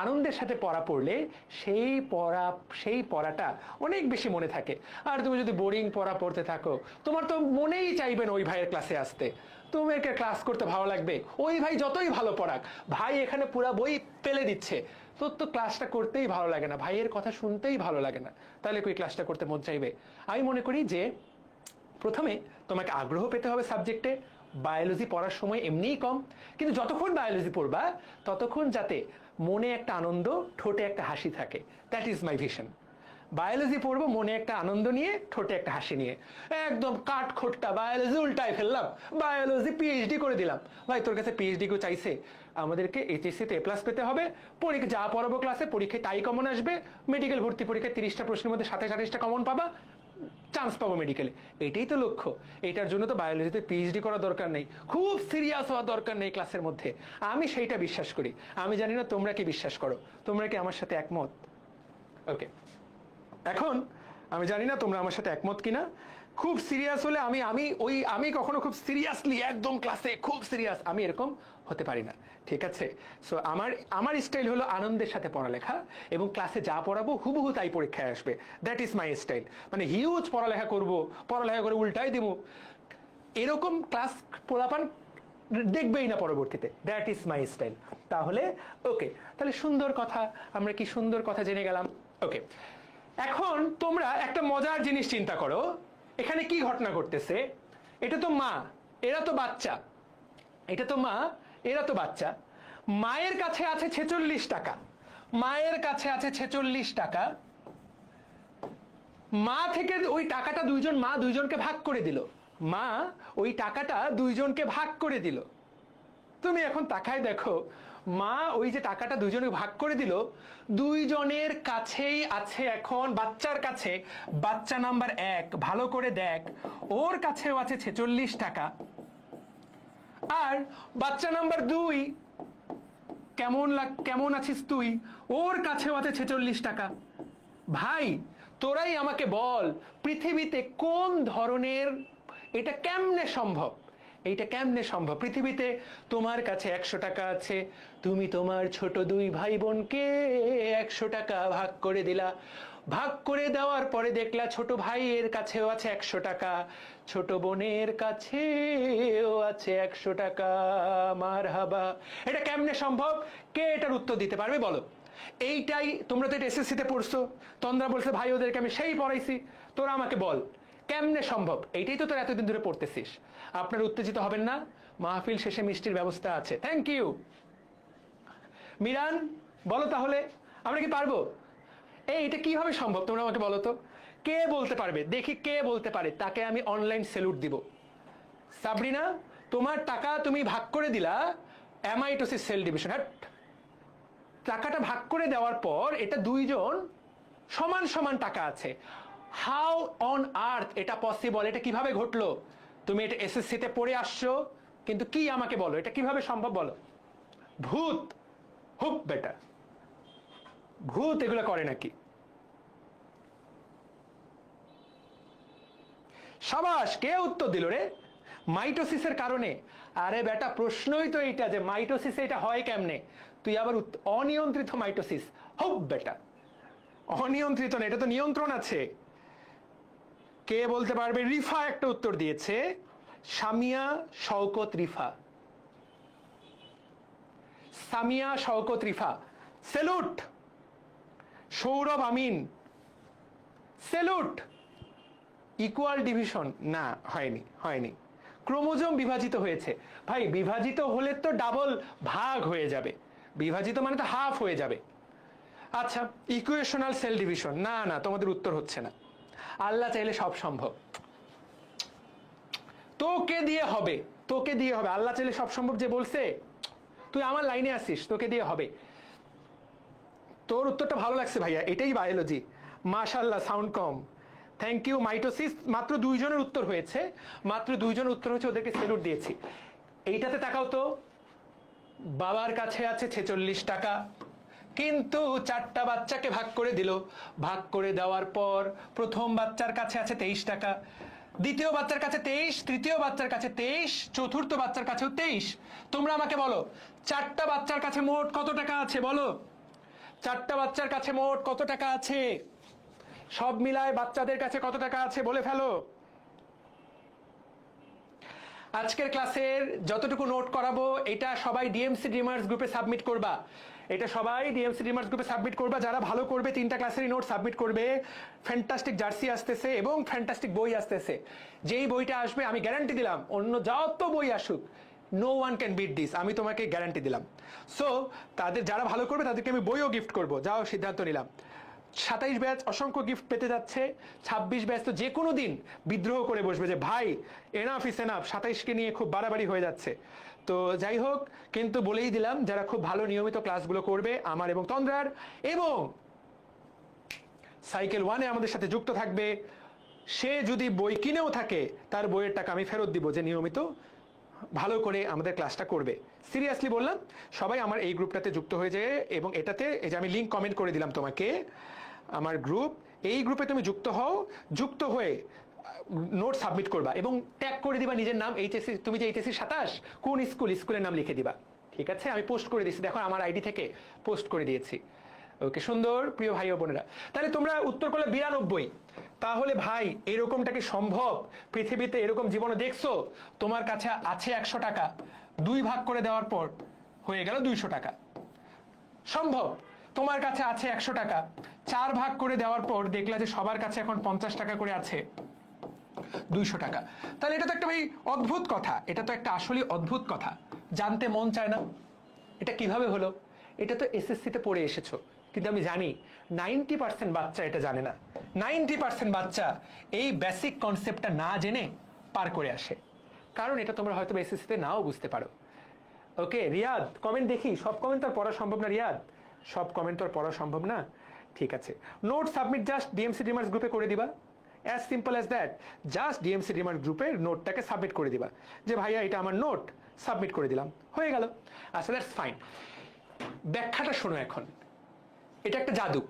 আনন্দের সাথে পড়া পড়লে সেই পড়াটা অনেক বেশি মনে থাকে। আর তুমি যদি বোরিং পড়া পড়তে থাকো, তোমার তো মনেই চাইবে না ওই ভাইয়ের ক্লাসে আসতে, তোমাকে ক্লাস করতে ভালো লাগবে ওই ভাই যতই ভালো পড়াক, ভাই এখানে পুরা বই ফেলে দিচ্ছে, তোর তো ক্লাসটা করতেই ভালো লাগে না, ভাইয়ের কথা শুনতেই ভালো লাগে না, তাহলে কই ক্লাসটা করতে মন চাইবে? আমি মনে করি যে প্রথমে তোমাকে আগ্রহ পেতে হবে সাবজেক্টে। বায়োলজি পড়ার সময় এমনিই কম, কিন্তু যতক্ষণ বায়োলজি পড়বা ততক্ষণ যাতে মনে একটা আনন্দ, ঠোঁটে একটা হাসি থাকে, that is my vision. Biology পড়বো মনে একটা আনন্দ নিয়ে, ঠোঁটে একটা হাসি নিয়ে, একদম কাঠ খোট্টা বায়োলজি উল্টায় ফেললাম, বায়োলজি পিএইচডি করে দিলাম। ভাই তোর কাছে পিএইচডি কেউ চাইছে? আমাদেরকে এইচএসসিতে এ প্লাস পেতে হবে, পরীক্ষা যা পড়াবো ক্লাসে পরীক্ষায় তাই কমন আসবে, মেডিকেল ভর্তি পরীক্ষায় 30টা প্রশ্নের মধ্যে 27-28টা কমন পাবা, চান্স পাবো মেডিকেলে, এটাই তো লক্ষ্য। এটার জন্য তো বায়োলজিতে পিএইচডি করা দরকার নেই, খুব সিরিয়াস হওয়া দরকার নেই ক্লাসের মধ্যে। আমি সেইটা বিশ্বাস করি। আমি জানি না তোমরা কি বিশ্বাস করো, তোমরা কি আমার সাথে একমত? ওকে, এখন আমি জানি না তোমরা আমার সাথে একমত কিনা। খুব সিরিয়াস হলে আমি কখনো খুব সিরিয়াসলি একদম ক্লাসে খুব সিরিয়াস, আমি এরকম হতে পারি না, ঠিক আছে? সো আমার স্টাইল হলো আনন্দের সাথে পড়ালেখা, এবং ক্লাসে যা পড়াবো হুবহু তাই পরীক্ষায় আসবে, দ্যাট ইজ মাই স্টাইল। মানে হিউজ পড়ালেখা করে উল্টাই দিব, এরকম ক্লাস পোলাপান দেখবেই না পরবর্তীতে, দ্যাট ইজ মাই স্টাইল। তাহলে ওকে, তাহলে সুন্দর কথা, আমরা কি সুন্দর কথা জেনে গেলাম। ওকে, এখন তোমরা একটা মজার জিনিস চিন্তা করো, এখানে কি ঘটনা ঘটতেছে? এটা তো মা, এরা তো বাচ্চা, এটা তো মা, এরা তো বাচ্চা। মায়ের কাছে আছে 46 টাকা, মায়ের কাছে আছে 46 টাকা। মা থেকে ওই টাকাটা মা দুইজনকে ভাগ করে দিল, মা ওই টাকাটা দুইজনকে ভাগ করে দিল। তুমি এখন তাকায় দেখো, মা ওই যে টাকাটা দুইজনকে ভাগ করে দিল, দুইজনের কাছেই আছে এখন, বাচ্চার কাছে, বাচ্চা নাম্বার 1 ভালো করে দেখ, ওর কাছেও আছে 46 টাকা, আর বাচ্চা নাম্বার 2 কেমন আছিস তুই, ওর কাছেও আছে 46 টাকা। ভাই তোরাই আমাকে বল, পৃথিবীতে কোন ধরনের, এটা কেমনে সম্ভব? এইটা কেমনে সম্ভব? পৃথিবীতে তোমার কাছে 100 টাকা আছে, তুমি তোমার ছোট 2 ভাই বোনকে 100 টাকা ভাগ করে দিলা, ভাগ করে দেওয়ার পরে দেখলা ছোট ভাইয়ের কাছেও আছে 100 টাকা, ছোট বোনের কাছেও আছে 100 টাকা। মারহাবা। এটা কেমনে সম্ভব? কে এটার উত্তর দিতে পারবে বলো? এইটাই তোমরা তো এসএসসিতে পড়ছো, তন্দ্রা বলছে ভাই ওদেরকে আমি সেই পড়াইছি, তোরা আমাকে বল কেমনে সম্ভব? এইটাই তো তোরা এতদিন ধরে পড়তেছিস। আপনারা উত্তেজিত হবেন না, মাহফিল শেষে মিষ্টির ব্যবস্থা আছে। থ্যাংক ইউ মিরান, বলো তাহলে আমরা কি পারবো? এটা কিভাবে সম্ভব তোমরা আমাকে বলো তো, কে বলতে পারবে? দেখি কে বলতে পারে, তাকে আমি অনলাইন স্যালুট দিব। সাবরিনা, তোমার টাকা তুমি ভাগ করে দিলা অ্যামাইটোসিস সেল ডিভিশন, টাকাটা ভাগ করে দেওয়ার পর এটা দুইজন সমান সমান টাকা আছে। হাউ অন আর্থ এটা পসিবল? এটা কিভাবে ঘটলো? তুমি এটা এসএসসিতে পড়ে আসছো, কিন্তু কি আমাকে বলো এটা কিভাবে সম্ভব বলো? ভূত হুপ বেটা, ভূত এগুলো করে নাকি? সাবাস, কে উত্তর দিল রে? মাইটোসিসের কারণে। আরে বেটা প্রশ্নই তো এইটা যে মাইটোসিস এটা হয় কেমনে, তুই আবার অনিয়ন্ত্রিত মাইটোসিস। হুপ বেটা, অনিয়ন্ত্রিত না, এটা তো নিয়ন্ত্রণ আছে। কে বলতে পারবে? রিফা একটা উত্তর দিয়েছে, সামিয়া শওকত রিফা, সামিয়া শওকত রিফা, স্যালুট। সৌরভ আমিন, স্যালুট। ইকুয়াল ডিভিশন না, হয়নি। ক্রোমোজোম বিভাজিত হয়েছে। ভাই বিভাজিত হলে তো ডাবল ভাগ হয়ে যাবে, বিভাজিত মানে তো হাফ হয়ে যাবে। আচ্ছা, ইকুয়েশনাল সেল ডিভিশন, না তোমাদের উত্তর হচ্ছে না। আল্লাহ চাইলে সব সম্ভব, তোকে দিয়ে হবে। আল্লাহ চাইলে সব সম্ভব যে বলছে, তুই আমার লাইনে আসিস, তোকে দিয়ে হবে। তোর উত্তরটা ভালো লাগছে ভাইয়া, এটাই বায়োলজি। মাশাআল্লাহ, সাউন্ড কম। Thank you. মাইটোসিস মাত্র 2 জনের উত্তর হয়েছে, ওদেরকে স্যালুট দিয়েছি। এইটাতে তাকাও তো, বাবার কাছে আছে 46 টাকা, কিন্তু 4টা বাচ্চাকে ভাগ করে দিল। ভাগ করে দেওয়ার পর প্রথম বাচ্চার কাছে আছে 23 টাকা, দ্বিতীয় বাচ্চার কাছে 23, তৃতীয় বাচ্চার কাছে 23, চতুর্থ বাচ্চার কাছেও 23। তোমরা আমাকে বলো 4টা বাচ্চার কাছে মোট কত টাকা আছে? বলো 4টা বাচ্চার কাছে মোট কত টাকা আছে? সব মিলায় বাচ্চাদের কাছে কত টাকা আছে বলে ফেলো। আজকের ক্লাসের যতটুকু নোট করাবো এটা সবাই ডিএমসি ড্রিমার্স গ্রুপে সাবমিট করবা। এটা সবাই ডিএমসি ড্রিমার্স গ্রুপে সাবমিট করবা। যারা ভালো করবে 3টা ক্লাসেরই নোট সাবমিট করবে। ফ্যান্টাস্টিক জার্সি আসতেছে এবং ফ্যান্টাস্টিক বই আসতেছে। যেই বইটা আসবে আমি গ্যারান্টি দিলাম, অন্য যত বই আসুক, no one can beat this, আমি তোমাকে গ্যারান্টি দিলাম। সো তাদের যারা ভালো করবে তাদেরকে আমি বইও গিফট করবো, যাও সিদ্ধান্ত নিলাম। 27 ব্যাচ অসংখ্য গিফট পেতে যাচ্ছে। 26 ব্যাচ তো যে কোনো দিন বিদ্রোহ করে বসবে যে ভাই এনাফ ইস এনাফ, 27কে নিয়ে খুব বাড়াবাড়ি হয়ে যাচ্ছে। তো যাই হোক, কিন্তু বলেই দিলাম যারা খুব ভালো নিয়মিত ক্লাসগুলো করবে আমার এবং তন্দ্রার, এবং সাইকেল 1-এ আমাদের সাথে যুক্ত থাকবে, সে যদি বই কিনেও থাকে তার বইয়ের টাকা আমি ফেরত দিব, যে নিয়মিত ভালো করে আমাদের ক্লাসটা করবে। সিরিয়াসলি বললাম, সবাই আমার এই গ্রুপটাতে যুক্ত হয়ে যায়। এবং এটাতে এই যে আমি লিঙ্ক কমেন্ট করে দিলাম তোমাকে, আমার গ্রুপ, এই গ্রুপে তুমি যুক্ত হও। যুক্ত হয়ে নোট সাবমিট করবা এবং ট্যাগ করে দিবা নিজের নাম। এইচএসসি, তুমি যে এইচএসসি 27 কোন স্কুলের নাম লিখে দিবা। ঠিক আছে, আমি পোস্ট করে দিয়েছি, দেখো আমার আইডি থেকে পোস্ট করে দিয়েছি। ওকে, সুন্দর প্রিয় ভাই ও বোনেরা। তাহলে তোমরা উত্তর করলে 92। তাহলে ভাই এরকমটা কি সম্ভব? পৃথিবীতে এরকম জীবনে দেখছো? তোমার কাছে আছে 100 টাকা, 2 ভাগ করে দেওয়ার পর হয়ে গেল 200 টাকা। সম্ভব? তোমার কাছে আছে 100 টাকা, 4 ভাগ করে দেওয়ার পর দেখলা যে সবার কাছে এখন 50 টাকা করে আছে, 200 টাকা। তাহলে এটা তো একটা ভাই অদ্ভুত কথা, এটা তো একটা আসলে অদ্ভুত কথা, জানতে মন চায় না এটা কিভাবে হলো। এটা তো এসএসসিতে পড়ে এসেছো, কিন্তু আমি জানি 90% বাচ্চা এটা জানে না। 90% বাচ্চা এই বেসিক কনসেপ্টটা না জেনে পার করে আসে, কারণ এটা তোমরা হয়তো এসএসসিতে নাও বুঝতে পারো। ওকে রিয়াদ, কমেন্ট দেখি। সব কমেন্ট তো আর পড়া সম্ভব না রিয়াদ, সব কমেন্ট তো আর পড়া সম্ভব না। ঠিক আছে, note submit just DMC dreamers গ্রুপে করে দিবা, as simple as that. Just DMC dreamers গ্রুপের নোটটাকে সাবমিট করে দিবা যে ভাইয়া এটা আমার নোট, সাবমিট করে দিলাম, হয়ে গেল। আচ্ছা, দ্যাটস ফাইন। ব্যাখ্যাটা শোনো এখন। এটা একটা জাদু,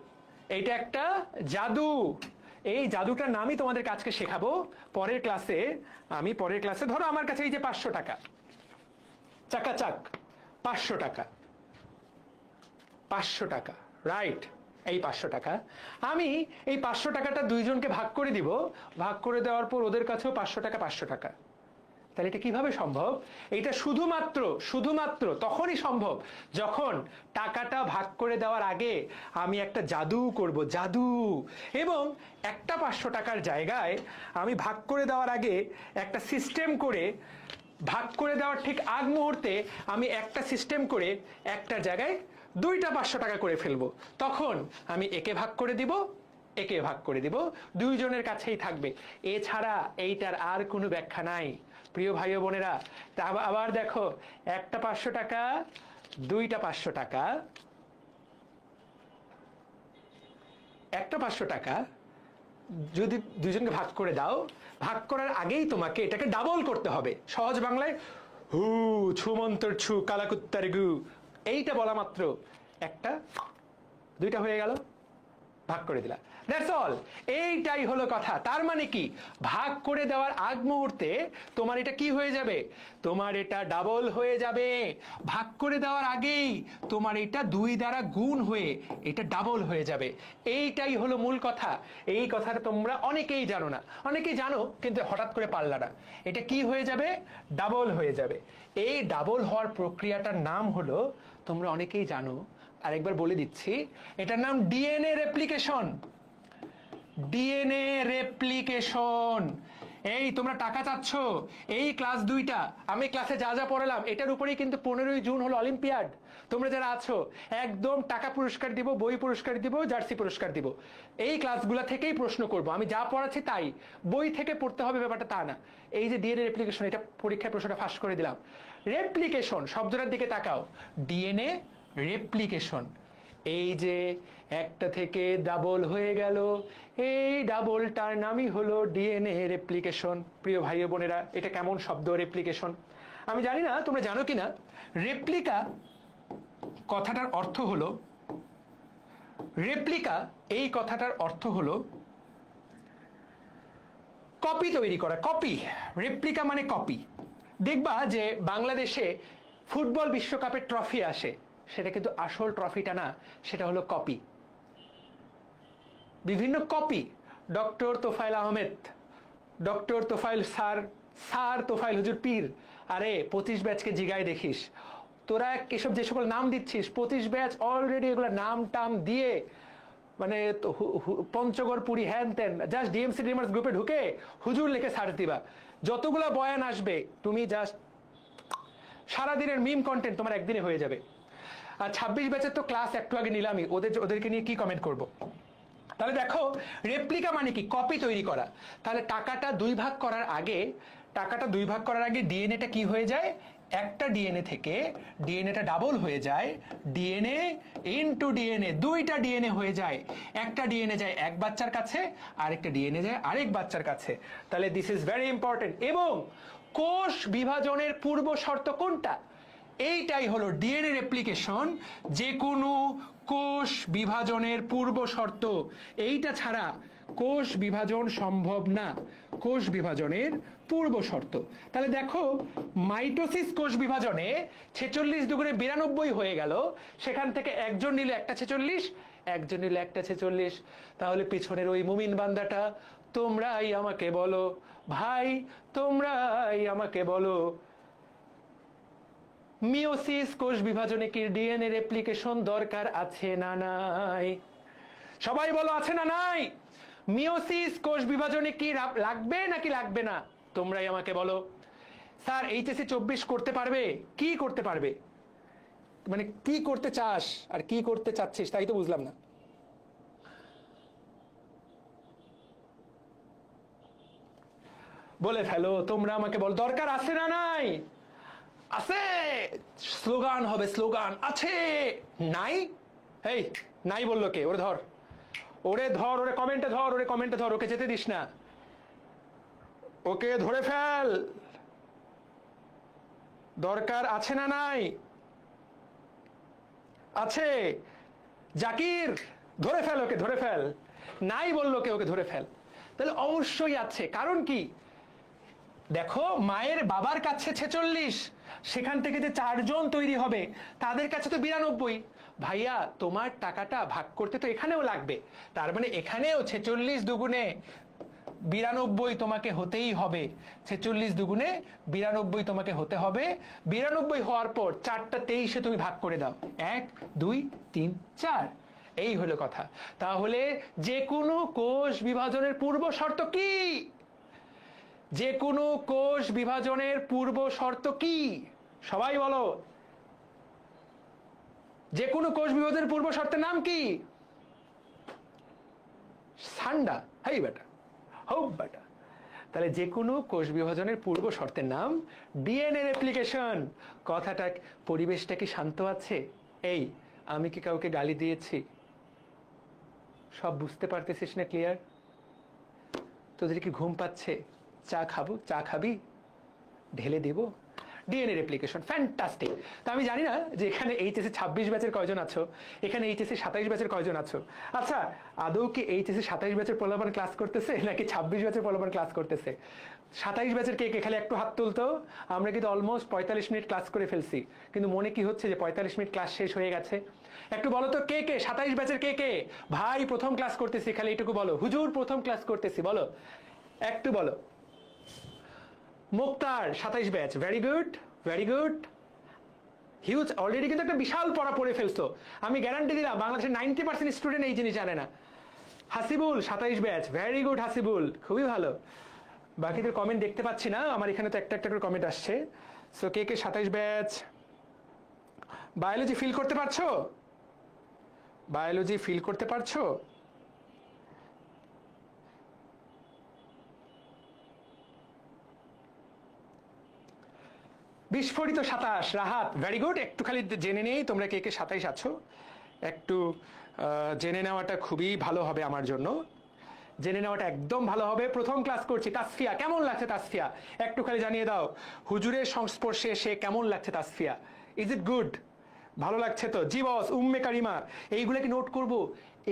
এইটা একটা জাদু। এই জাদুটার নামই তোমাদের আজকে শেখাবো পরের ক্লাসে। আমি পরের ক্লাসে, ধরো আমার কাছে এই যে 500 টাকা, চাকাচাক 500 টাকা, 500 টাকা, রাইট? এই 500 টাকা, আমি এই 500 টাকাটা 2 জনকে ভাগ করে দিব। ভাগ করে দেওয়ার পর ওদের কাছেও 500 টাকা, 500 টাকা। তাহলে এটা কিভাবে সম্ভব? এটা শুধুমাত্র তখনই সম্ভব যখন টাকাটা ভাগ করে দেওয়ার আগে আমি একটা জাদু করব, জাদু। এবং একটা 500 টাকার জায়গায় আমি ভাগ করে দেওয়ার আগে একটা সিস্টেম করে, ভাগ করে দেওয়ার ঠিক আগ মুহূর্তে আমি একটা সিস্টেম করে একটার জায়গায় 2টা 500 টাকা করে ফেলবো। তখন আমি একে ভাগ করে দিব, একে ভাগ করে দিব, 2 জনের কাছেই থাকবে। এছাড়া এইটার আর কোনো ব্যাখ্যা নাই প্রিয় ভাই ও বোনেরা। তা আবার দেখো, একটা 500 টাকা, 2টা 500 টাকা, একটা 500 টাকা যদি 2 জনকে ভাগ করে দাও, ভাগ করার আগেই তোমাকে এটাকে ডাবল করতে হবে। সহজ বাংলায় হু ছুমন্তর ছু কালাকুত্তার গু, এইটা বলা মাত্র একটা 2টা হয়ে গেল, ভাগ করে দিলা। দ্যাটস অল, এইটাই হলো কথা। তার মানে কি, ভাগ করে দেওয়ার আগ মুহূর্তে তোমার এটা কি হয়ে যাবে? তোমার এটা ডাবল হয়ে যাবে। ভাগ করে দেওয়ার আগেই তোমার এটা 2 দ্বারা গুণ হয়ে এটা ডাবল হয়ে যাবে। এইটাই হলো মূল কথা। এই কথাটা তোমরা অনেকেই জানো না, অনেকেই জানো কিন্তু হঠাৎ করে পারলা না। এটা কি হয়ে যাবে? ডাবল হয়ে যাবে। এই ডাবল হওয়ার প্রক্রিয়াটার নাম হলো, তোমরা অনেকেই জানো, আরেকবার বলে দিচ্ছি, এটার নাম ডিএনএ রেপ্লিকেশন। DNA replication. এই তোমরা টাকা চাচ্ছ, এই ক্লাস 2টা আমি ক্লাসে যা যা পড়ালাম এটার উপরেই কিন্তু 15ই জুন হলো অলিম্পিয়াড। তোমরা যারা আছো একদম টাকা পুরস্কার দিব, বই পুরস্কার দিব, জার্সি পুরস্কার দিব। এই ক্লাসগুলা থেকেই প্রশ্ন করব, আমি যা পড়াচ্ছি তাই, বই থেকে পড়তে হবে ব্যাপারটা তা না। এই যে ডিএনএ রেপ্লিকেশন, এটা পরীক্ষায় প্রশ্নটা ফাঁস করে দিলাম। রেপ্লিকেশন শব্দটার দিকে তাকাও, ডিএনএ রেপ্লিকেশন। এই যে একটা থেকে ডাবল হয়ে গেল, এই ডাবলটার নামই হলো ডিএনএ রেপ্লিকেশন। প্রিয় ভাই বোনেরা, এটা কেমন শব্দ রেপ্লিকেশন? আমি জানি না তোমরা জানো কিনা, রেপ্লিকা কথাটার অর্থ হলো, রেপ্লিকা এই কথাটার অর্থ হলো কপি তৈরি করা। কপি, রেপ্লিকা মানে কপি। দেখবা যে বাংলাদেশে ফুটবল বিশ্বকাপের ট্রফি আসে, সেটা কিন্তু আসল ট্রফিটা না, সেটা হলো কপি। বিভিন্ন copy, doctor Tofail Ahmed, doctor Tofail sir, sir Tofail হুজুর পীর। আরে 25 ব্যাচকে জিগায় দেখিস, তোরা এসব যে সকল নাম দিচ্ছিস, 25 ব্যাচ অলরেডি এগুলো নাম টাম দিয়ে মানে পঞ্চগড় পুরী হ্যান তেন, জাস্ট ডিএমসি ড্রিমার্স গ্রুপে ঢুকে হুজুর লিখে সার্চ দিবা, যতগুলো বয়ান আসবে তুমি জাস্ট সারাদিনের মিম কন্টেন্ট তোমার একদিনে হয়ে যাবে। আর 26 ব্যাচের তো ক্লাস একটু আগে নিলামই, ওদেরকে নিয়ে কি কমেন্ট করব। তাহলে দেখো রেপ্লিকা মানে কি, কপি তৈরি করা। তাহলে টাকাটা দুই ভাগ করার আগে, টাকাটা দুই ভাগ করার আগে ডিএনএটা কি হয়ে যায়, একটা ডিএনএ থেকে ডিএনএটা ডাবল হয়ে যায়, ডিএনএ ইনটু ডিএনএ, দুইটা ডিএনএ হয়ে যায়। একটা ডিএনএ যায় এক বাচ্চার কাছে, আরেকটা ডিএনএ যায় আরেক বাচ্চার কাছে। তাহলে দিস ইজ ভেরি ইম্পর্টেন্ট। এবং কোষ বিভাজনের পূর্ব শর্ত কোনটা, এইটাই হলো ডিএনএ রেপ্লিকেশন, যে কোনো কোষ বিভাজনের পূর্ব শর্ত। এইটা ছাড়া কোষ বিভাজন সম্ভব না, কোষ বিভাজনের পূর্ব শর্ত। তাহলে দেখো মাইটোসিস কোষ বিভাজনে 46 দুগুণে 92 হয়ে গেল, সেখান থেকে একজন নিলে একটা 46, একজন নিলে একটা 46। তাহলে পিছনের ওই মুমিন বান্দাটা, তোমরাই আমাকে বলো ভাই, তোমরাই আমাকে বলো, মিওসিস কোষ বিভাজনে কি ডিএনএ রেপ্লিকেশন দরকার আছে না নাই? সবাই বলো আছে না নাই? মিওসিস কোষ বিভাজনে কি লাগবে নাকি লাগবে না? তোমরাই আমাকে বলো। স্যার এইচএসসি 24 করতে পারবে? কি করতে পারবে মানে কি করতে চাস আর কি করতে চাচ্ছিস তাই তো বুঝলাম না। বলে ফেলো, তোমরা আমাকে বল, দরকার আছে না নাই? আছে, স্লোগান হবে, স্লোগান আছে। নাই, এই নাই বললো কে? ওরে ধর, ওরে ধর, ওরে কমেন্টে ধর, ওরে কমেন্টে ধর, ওকে যেতে দিস না, ওকে ধরে ফেল। দরকার আছে না নাই? আছে। জাকির ধরে ফেল, ওকে ধরে ফেল। নাই বললো কে? ওকে ধরে ফেল। তাহলে অবশ্যই আছে, কারণ কি দেখো মায়ের বাবার কাছে 46, সেখান থেকে যে 4 জন তৈরি হবে তাদের কাছে তো 92। ভাইয়া তোমার টাকাটা ভাগ করতে তো এখানেও লাগবে, তার মানে এখানেও 46 দুগুণে 92 তোমাকে হতেই হবে। 46 দুগুণে 92 তোমাকে হতে হবে। 92 হওয়ার পর 4টা 23-এ তুমি ভাগ করে দাও, 1 2 3 4, এই হলো কথা। তাহলে যে কোনো কোষ বিভাজনের পূর্ব শর্ত কি? যে কোনো কোষ বিভাজনের পূর্ব শর্ত কি? সবাই বলো, যে কোনো কোষ বিভাজনের পূর্ব শর্তের নাম কি? সান্ডা, হাই বেটা, হোক বেটা। তাহলে যে কোনো কোষ বিভাজনের পূর্ব শর্তের নাম ডিএনএ রেপ্লিকেশন। কথাটা, পরিবেশটা কি শান্ত আছে? এই আমি কি কাউকে গালি দিয়েছি? সব বুঝতে পারতেছিস না? ক্লিয়ার? তোদের কি ঘুম পাচ্ছে? চা খাবো, চা খাবি? ঢেলে দেব। DNA replication fantastic. তো আমি জানি না যে এখানে এইচএসসি 26 ব্যাচের কয়জন আছো, এখানে এইচএসসি 27 ব্যাচের কয়জন আছো। আচ্ছা, আদৌ কি এইচএসসি 27 ব্যাচের পোলাপান ক্লাস করতেছে নাকি 26 ব্যাচের পোলাপান ক্লাস করতেছে? 27 ব্যাচের কে কে খালি একটু হাত তুলতো। আমরা কিন্তু অলমোস্ট 45 মিনিট ক্লাস করে ফেলছি, কিন্তু মনে কি হচ্ছে যে 45 মিনিট ক্লাস শেষ হয়ে গেছে? একটু বলো তো কে কে 27 ব্যাচের কে কে? ভাই প্রথম ক্লাস করতেছি, খালি এটুকু বলো। হুজুর প্রথম ক্লাস করতেছি, বলো, একটু বলো। মুক্তার 27 batch, very good, very good, huge. Already কিন্তু একটা বিশাল পড়া পড়ে ফেলছো, আমি গ্যারান্টি দিলাম বাংলাদেশের 90% স্টুডেন্ট এই জিনিস জানে না। Hasibul 27 batch, very good Hasibul, খুবই ভালো। বাকিদের কমেন্ট দেখতে পাচ্ছি না, আমার এখানে তো একটা একটা করে কমেন্ট আসছে। সো কে কে 27 ব্যাচ? বায়োলজি ফিল করতে পারছো? বায়োলজি ফিল করতে পারছো? বিস্ফোরিত 27, রাহাত ভেরি গুড। একটু খালি জেনে নেই তোমরা কে কে 27 আছো, একটু জেনে নেওয়াটা খুবই ভালো হবে আমার জন্য। জেনে নেওয়াটা একদম ভালো হবে। প্রথম ক্লাস করছি। তাসফিয়া, কেমন লাগছে তাসফিয়া? একটু খালি জানিয়ে দাও, হুজুরের সংস্পর্শে এসে কেমন লাগছে তাসফিয়া? Is it good? ভালো লাগছে তো? জি বস। উম্মে কারিমা, এইগুলো কি নোট করব?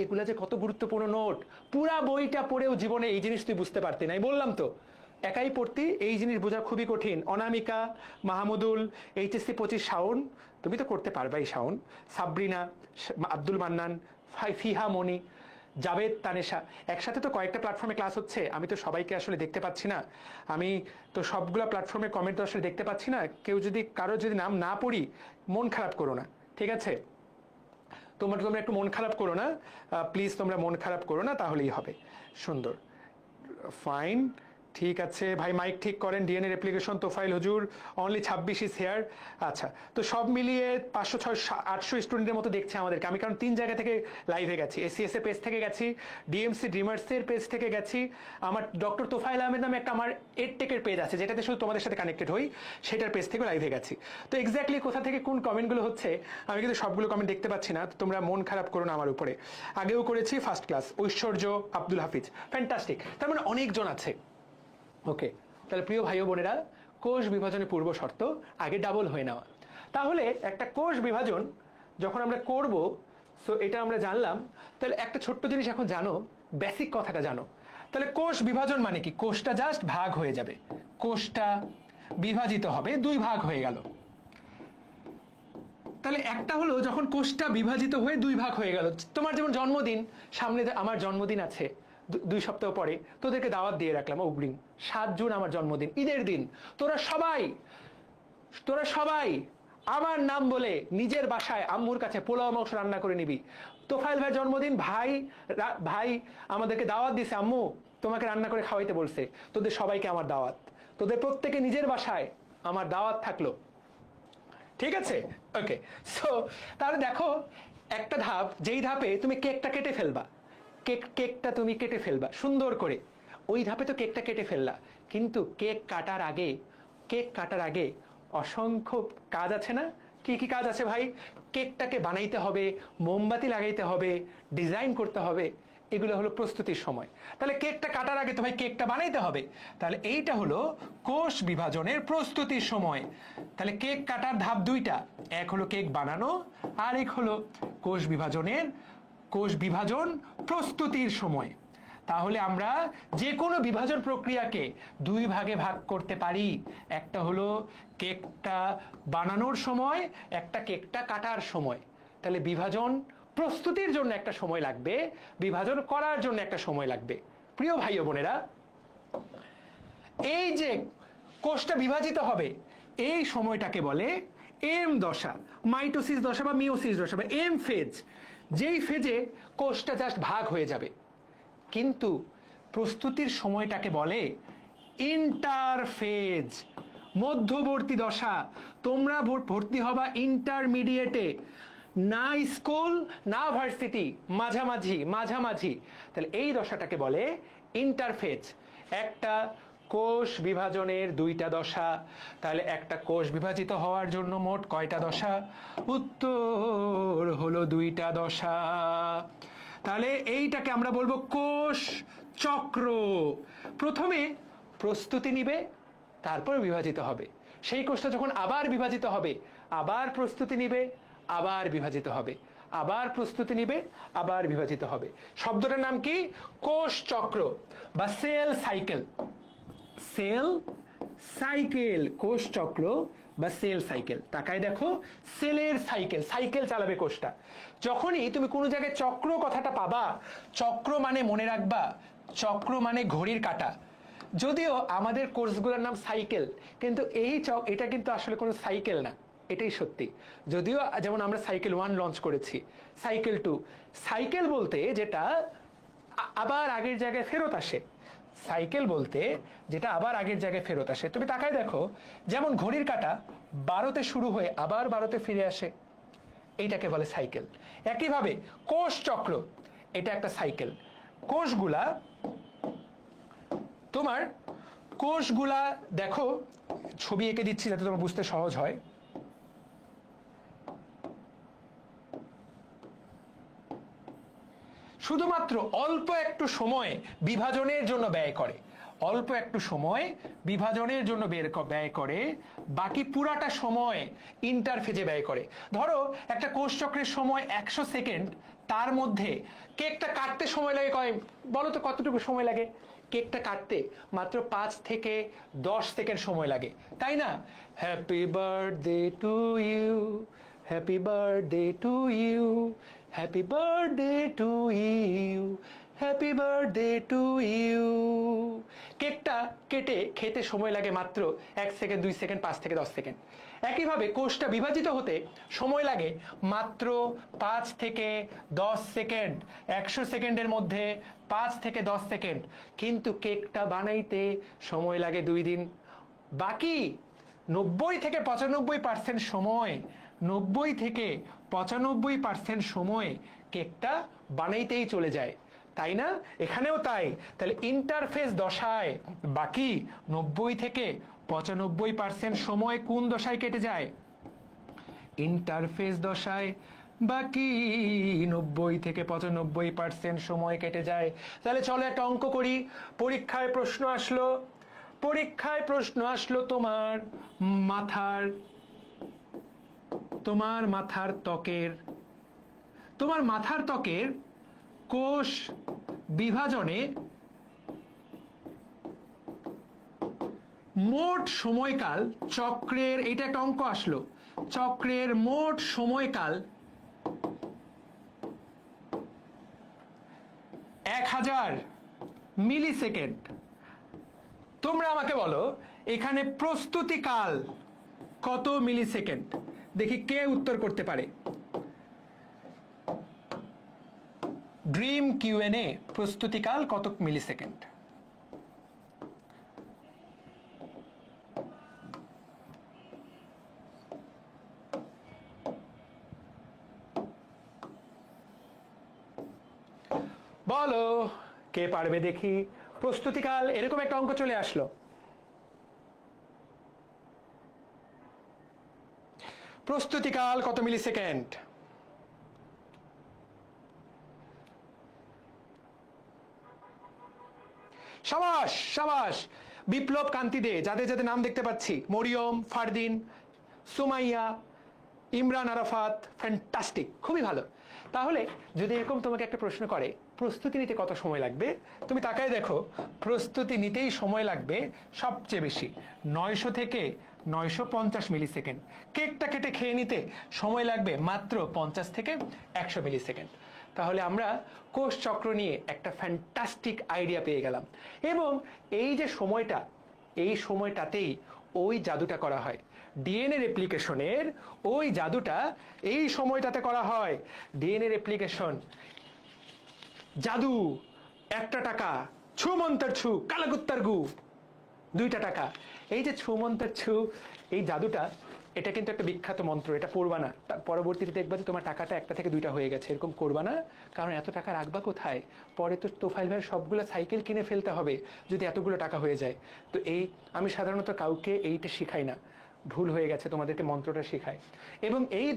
এগুলা যে কত গুরুত্বপূর্ণ নোট, পুরা বইটা পড়েও জীবনে এই জিনিস তুই বুঝতে পারতি নাই, বললাম তো। একাই পড়তি, এই জিনিস বোঝা খুবই কঠিন। অনামিকা, মাহমুদুল, এইচএসসি 25 শাওন, তুমি তো করতে পারবাই শাওন, সাবরিনা, আব্দুল মান্নান, ফিহা মনি, জাভেদ, তানেশা, একসাথে তো কয়েকটা প্ল্যাটফর্মে ক্লাস হচ্ছে। আমি তো সবাইকে আসলে দেখতে পাচ্ছি না, আমি তো সবগুলো প্ল্যাটফর্মে কমেন্ট তো আসলে দেখতে পাচ্ছি না। কারো যদি নাম না পড়ি, মন খারাপ করো না, ঠিক আছে? তোমরা একটু মন খারাপ করো না প্লিজ, তোমরা মন খারাপ করো না, তাহলেই হবে। সুন্দর, ফাইন, ঠিক আছে ভাই। মাইক ঠিক করেন। ডিএনএ অ্যাপ্লিকেশন তোফাইল হুজুর, অনলি 26 ইজ হেয়ার। আচ্ছা, তো সব মিলিয়ে 500, 600, 800 স্টুডেন্টের মতো দেখছে আমাদেরকে। আমি কারণ 3 জায়গা থেকে লাইভে গেছি। এসিএস এর পেজ থেকে গেছি, ডিএমসি ড্রিমার্সের পেজ থেকে গেছি, আমার ডক্টর তোফাইল আহমেদ নামে একটা আমার এডটেকের পেজ আছে, যেটাতে শুধু তোমাদের সাথে কানেক্টেড হই, সেটার পেজ থেকে লাইভে গেছি। তো এক্স্যাক্টলি কোথা থেকে কোন কমেন্টগুলো হচ্ছে আমি কিন্তু সবগুলো কমেন্ট দেখতে পাচ্ছি না, তোমরা মন খারাপ করো না আমার উপরে। আগেও করেছি ফার্স্ট ক্লাস, ঐশ্বর্য, আব্দুল হাফিজ, ফ্যান্টাস্টিক। তার মানে অনেকজন আছে। ওকে, তাহলে প্রিয় ভাই ও বোনেরা, কোষ বিভাজনের পূর্ব শর্ত আগে ডাবল হয়ে নেওয়া। তাহলে একটা কোষ বিভাজন যখন আমরা করব, সো এটা আমরা জানলাম। তাহলে একটা ছোট্ট জিনিস এখন জানো, বেসিক কথাটা জানো। তাহলে কোষ বিভাজন মানে কি? কোষটা জাস্ট ভাগ হয়ে যাবে, কোষটা বিভাজিত হবে, 2 ভাগ হয়ে গেল। তাহলে একটা হলো যখন কোষটা বিভাজিত হয়ে 2 ভাগ হয়ে গেল। তোমার যেমন জন্মদিন, সামনে আমার জন্মদিন আছে 2 সপ্তাহ পরে, তোদেরকে দাওয়াত দিয়ে রাখলাম অগ্রিম। 7 জুন আমার জন্মদিন, ঈদের দিন। তোরা সবাই আমার নাম বলে নিজের বাসায় আম্মুর কাছে পোলাও মাংস রান্না করে নিবি। তোফাইল ভাই জন্মদিন, ভাই আমাদেরকে দাওয়াত দিছে, আম্মু তোমাকে রান্না করে খাওয়াইতে বলছে, তোদের সবাইকে আমার দাওয়াত। তোদের প্রত্যেকে নিজের বাসায় আমার দাওয়াত থাকলো, ঠিক আছে? ওকে, সো তাহলে দেখো একটা ধাপ, যেই ধাপে তুমি কেকটা কেটে ফেলবা, কেকটা তুমি কেটে ফেলবা সুন্দর করে, ওই ধাপে তো কেকটা কেটে ফেললা, কিন্তু কেক কাটার আগে অসংখ্য কাজ আছে না? কি কি কাজ আছে ভাই? কেকটাকে বানাইতে হবে, মোমবাতি লাগাইতে হবে, ডিজাইন করতে হবে, এগুলো হলো প্রস্তুতির সময়। তাহলে কেকটা কাটার আগে তো ভাই কেকটা বানাইতে হবে। তাহলে এইটা হলো কোষ বিভাজনের প্রস্তুতির সময়। তাহলে কেক কাটার ধাপ 2টা, এক হলো কেক বানানো, আর এক হলো কোষ বিভাজন প্রস্তুতির সময়। তাহলে আমরা যে কোনো বিভাজন প্রক্রিয়াকে 2 ভাগে ভাগ করতে পারি। একটা হলো কেকটা বানানোর সময়, একটা কেকটা কাটার সময়। তাহলে বিভাজন প্রস্তুতির জন্য একটা সময় লাগবে, বিভাজন করার জন্য একটা সময় লাগবে। প্রিয় ভাই ও বোনেরা, এই যে কোষটা বিভাজিত হবে, এই সময়টাকে বলে এম দশা, মাইটোসিস দশা বা মিওসিস দশা বা এম ফেজ। যেই ফেজে কোষটা জাস্ট ভাগ হয়ে যাবে। কিন্তু প্রস্তুতির সময়টাকে বলে ইন্টারফেজ, মধ্যবর্তী দশা। তোমরা ভর্তি হবা ইন্টারমিডিয়েটে, না স্কুল না ভার্সিটি, মাঝামাঝি। তাহলে এই দশাটাকে বলে ইন্টারফেজ। একটা কোষ বিভাজনের 2টা দশা। তাহলে একটা কোষ বিভাজিত হওয়ার জন্য মোট কয়টা দশা? উত্তর হলো 2টা দশা। তাহলে এইটাকে আমরা বলবো কোষ চক্র। প্রথমে প্রস্তুতি নিবে, তারপর বিভাজিত হবে। সেই কোষটা যখন আবার বিভাজিত হবে, আবার প্রস্তুতি নিবে, আবার বিভাজিত হবে, আবার প্রস্তুতি নিবে, আবার বিভাজিত হবে। শব্দটার নাম কি? কোষ চক্র বা সেল সাইকেল। কোষ চক্র বা সেল সাইকেল। তাকায় দেখো, সেলের সাইকেল চালাবে কোষটা। যখনই তুমি কোনো জায়গায় চক্র কথাটা পাবা, চক্র মানে মনে রাখবা, চক্র মানে ঘড়ির কাঁটা। যদিও আমাদের কোর্সগুলোর নাম সাইকেল, কিন্তু এটা কিন্তু আসলে কোনো সাইকেল না, এটাই সত্যি। যদিও যেমন আমরা সাইকেল 1 লঞ্চ করেছি, সাইকেল 2, সাইকেল বলতে যেটা আবার আগের জায়গায় ফেরত আসে, সাইকেল বলতে যেটা আবার আগের জায়গায় ফেরত আসে। তুমি তাকায় দেখো, যেমন ঘড়ির কাঁটা 12তে শুরু হয়ে আবার 12তে ফিরে আসে, এইটাকে বলে সাইকেল। একইভাবে কোষ চক্র, এটা একটা সাইকেল। কোষগুলা দেখো, ছবি এঁকে দিচ্ছি যাতে তোমার বুঝতে সহজ হয়। শুধুমাত্র অল্প একটু সময় বিভাজনের জন্য ব্যয় করে, অল্প একটু সময় বিভাজনের জন্য ব্যয় করে, বাকি পুরাটা সময় ইন্টারফেজে ব্যয় করে। ধরো একটা কোষ চক্রের সময় 100 সেকেন্ড, তার মধ্যে কেকটা কাটতে সময় লাগে বলো তো কতটুকু সময় লাগে? কেকটা কাটতে মাত্র 5 থেকে 10 সেকেন্ড সময় লাগে, তাই না? Happy birthday to you, happy birthday to you, happy birthday to you, happy birthday to you. কেকটা কেটে খেতে সময় লাগে মাত্র 1 সেকেন্ড, 2 সেকেন্ড, 5 থেকে 10 সেকেন্ড। একইভাবে কোষটা বিভাজিত হতে সময় লাগে মাত্র 5 থেকে 10 সেকেন্ড। 100 সেকেন্ডের মধ্যে 5 থেকে 10 সেকেন্ড, কিন্তু কেকটা বানাইতে সময় লাগে 2 দিন। বাকি 90 থেকে 95% সময়, 90 থেকে 95% সময় কেকটা বানাইতেই চলে যায়, তাই না? এখানেও তাই। তাহলে ইন্টারফেস দশায় বাকি 90 থেকে 95% সময় কোন দশায় কেটে যায়? ইন্টারফেস দশায় বাকি 90 থেকে 95% সময় কেটে যায়। তাহলে চলো একটা অঙ্ক করি। পরীক্ষায় প্রশ্ন আসলো, পরীক্ষায় প্রশ্ন আসলো তোমার মাথার ত্বকের কোষ বিভাজনে মোট সময়কাল চক্রের, এটা একটা অঙ্ক আসলো, চক্রের মোট সময়কাল 1000 মিলিসেকেন্ড। তোমরা আমাকে বলো এখানে প্রস্তুতিকাল কত মিলিসেকেন্ড? দেখি কে উত্তর করতে পারে। ড্রিম কিউএনএ, প্রস্তুতিকাল কত মিলিসেকেন্ড? বলো কে পারবে দেখি। প্রস্তুতিকাল, এরকম একটা অঙ্ক চলে আসলো। প্রস্তুতিকাল কত মিলিসেকেন্ড? সাবাস সাবাস, বিপ্লব কান্তি দে, যাদের যাদের নাম দেখতে পাচ্ছি, মরিয়ম, ফারদিন, সুমাইয়া, ইমরান আরাফাত, ফ্যান্টাস্টিক, খুবই ভালো। তাহলে যদি এরকম তোমাকে একটা প্রশ্ন করে প্রস্তুতি নিতে কত সময় লাগবে, তুমি তাকায় দেখো প্রস্তুতি নিতেই সময় লাগবে সবচেয়ে বেশি 900 থেকে 950 মিলিসেকেন্ড। কেকটা কেটে খেয়ে নিতে সময় লাগবে মাত্র 50 থেকে 100 মিলিসেকেন্ড। তাহলে আমরা কোষ চক্র নিয়ে একটা ফ্যান্টাস্টিক আইডিয়া পেয়ে গেলাম। এবং এই যে সময়টা, এই সময়টাতেই ওই জাদুটা করা হয়, ডিএনএ রেপ্লিকেশনের ওই জাদুটা এই সময়টাতে করা হয়। ডিএনএ রেপ্লিকেশন জাদু, 1 টাকা, ছু মন্তর ছু কালাগুত্তার গু, 2 টাকা। এই যে ছু মন্তর ছু, এই জাদুটা, এটা কিন্তু একটা বিখ্যাত মন্ত্র, এটা পড়বা না, পরবর্তীতে দেখবা যে তোমার টাকাটা 1টা থেকে 2টা হয়ে গেছে। এরকম করবা না, কারণ এত টাকা রাখবা কোথায়? পরে তো তোফাইল ভাইয়ের সবগুলো সাইকেল কিনে ফেলতে হবে যদি এতগুলো টাকা হয়ে যায়। তো আমি সাধারণত কাউকে এইটা শিখাই না, ভুল হয়ে গেছে, তোমাদেরকে মন্ত্রটা শেখায়। এবং এই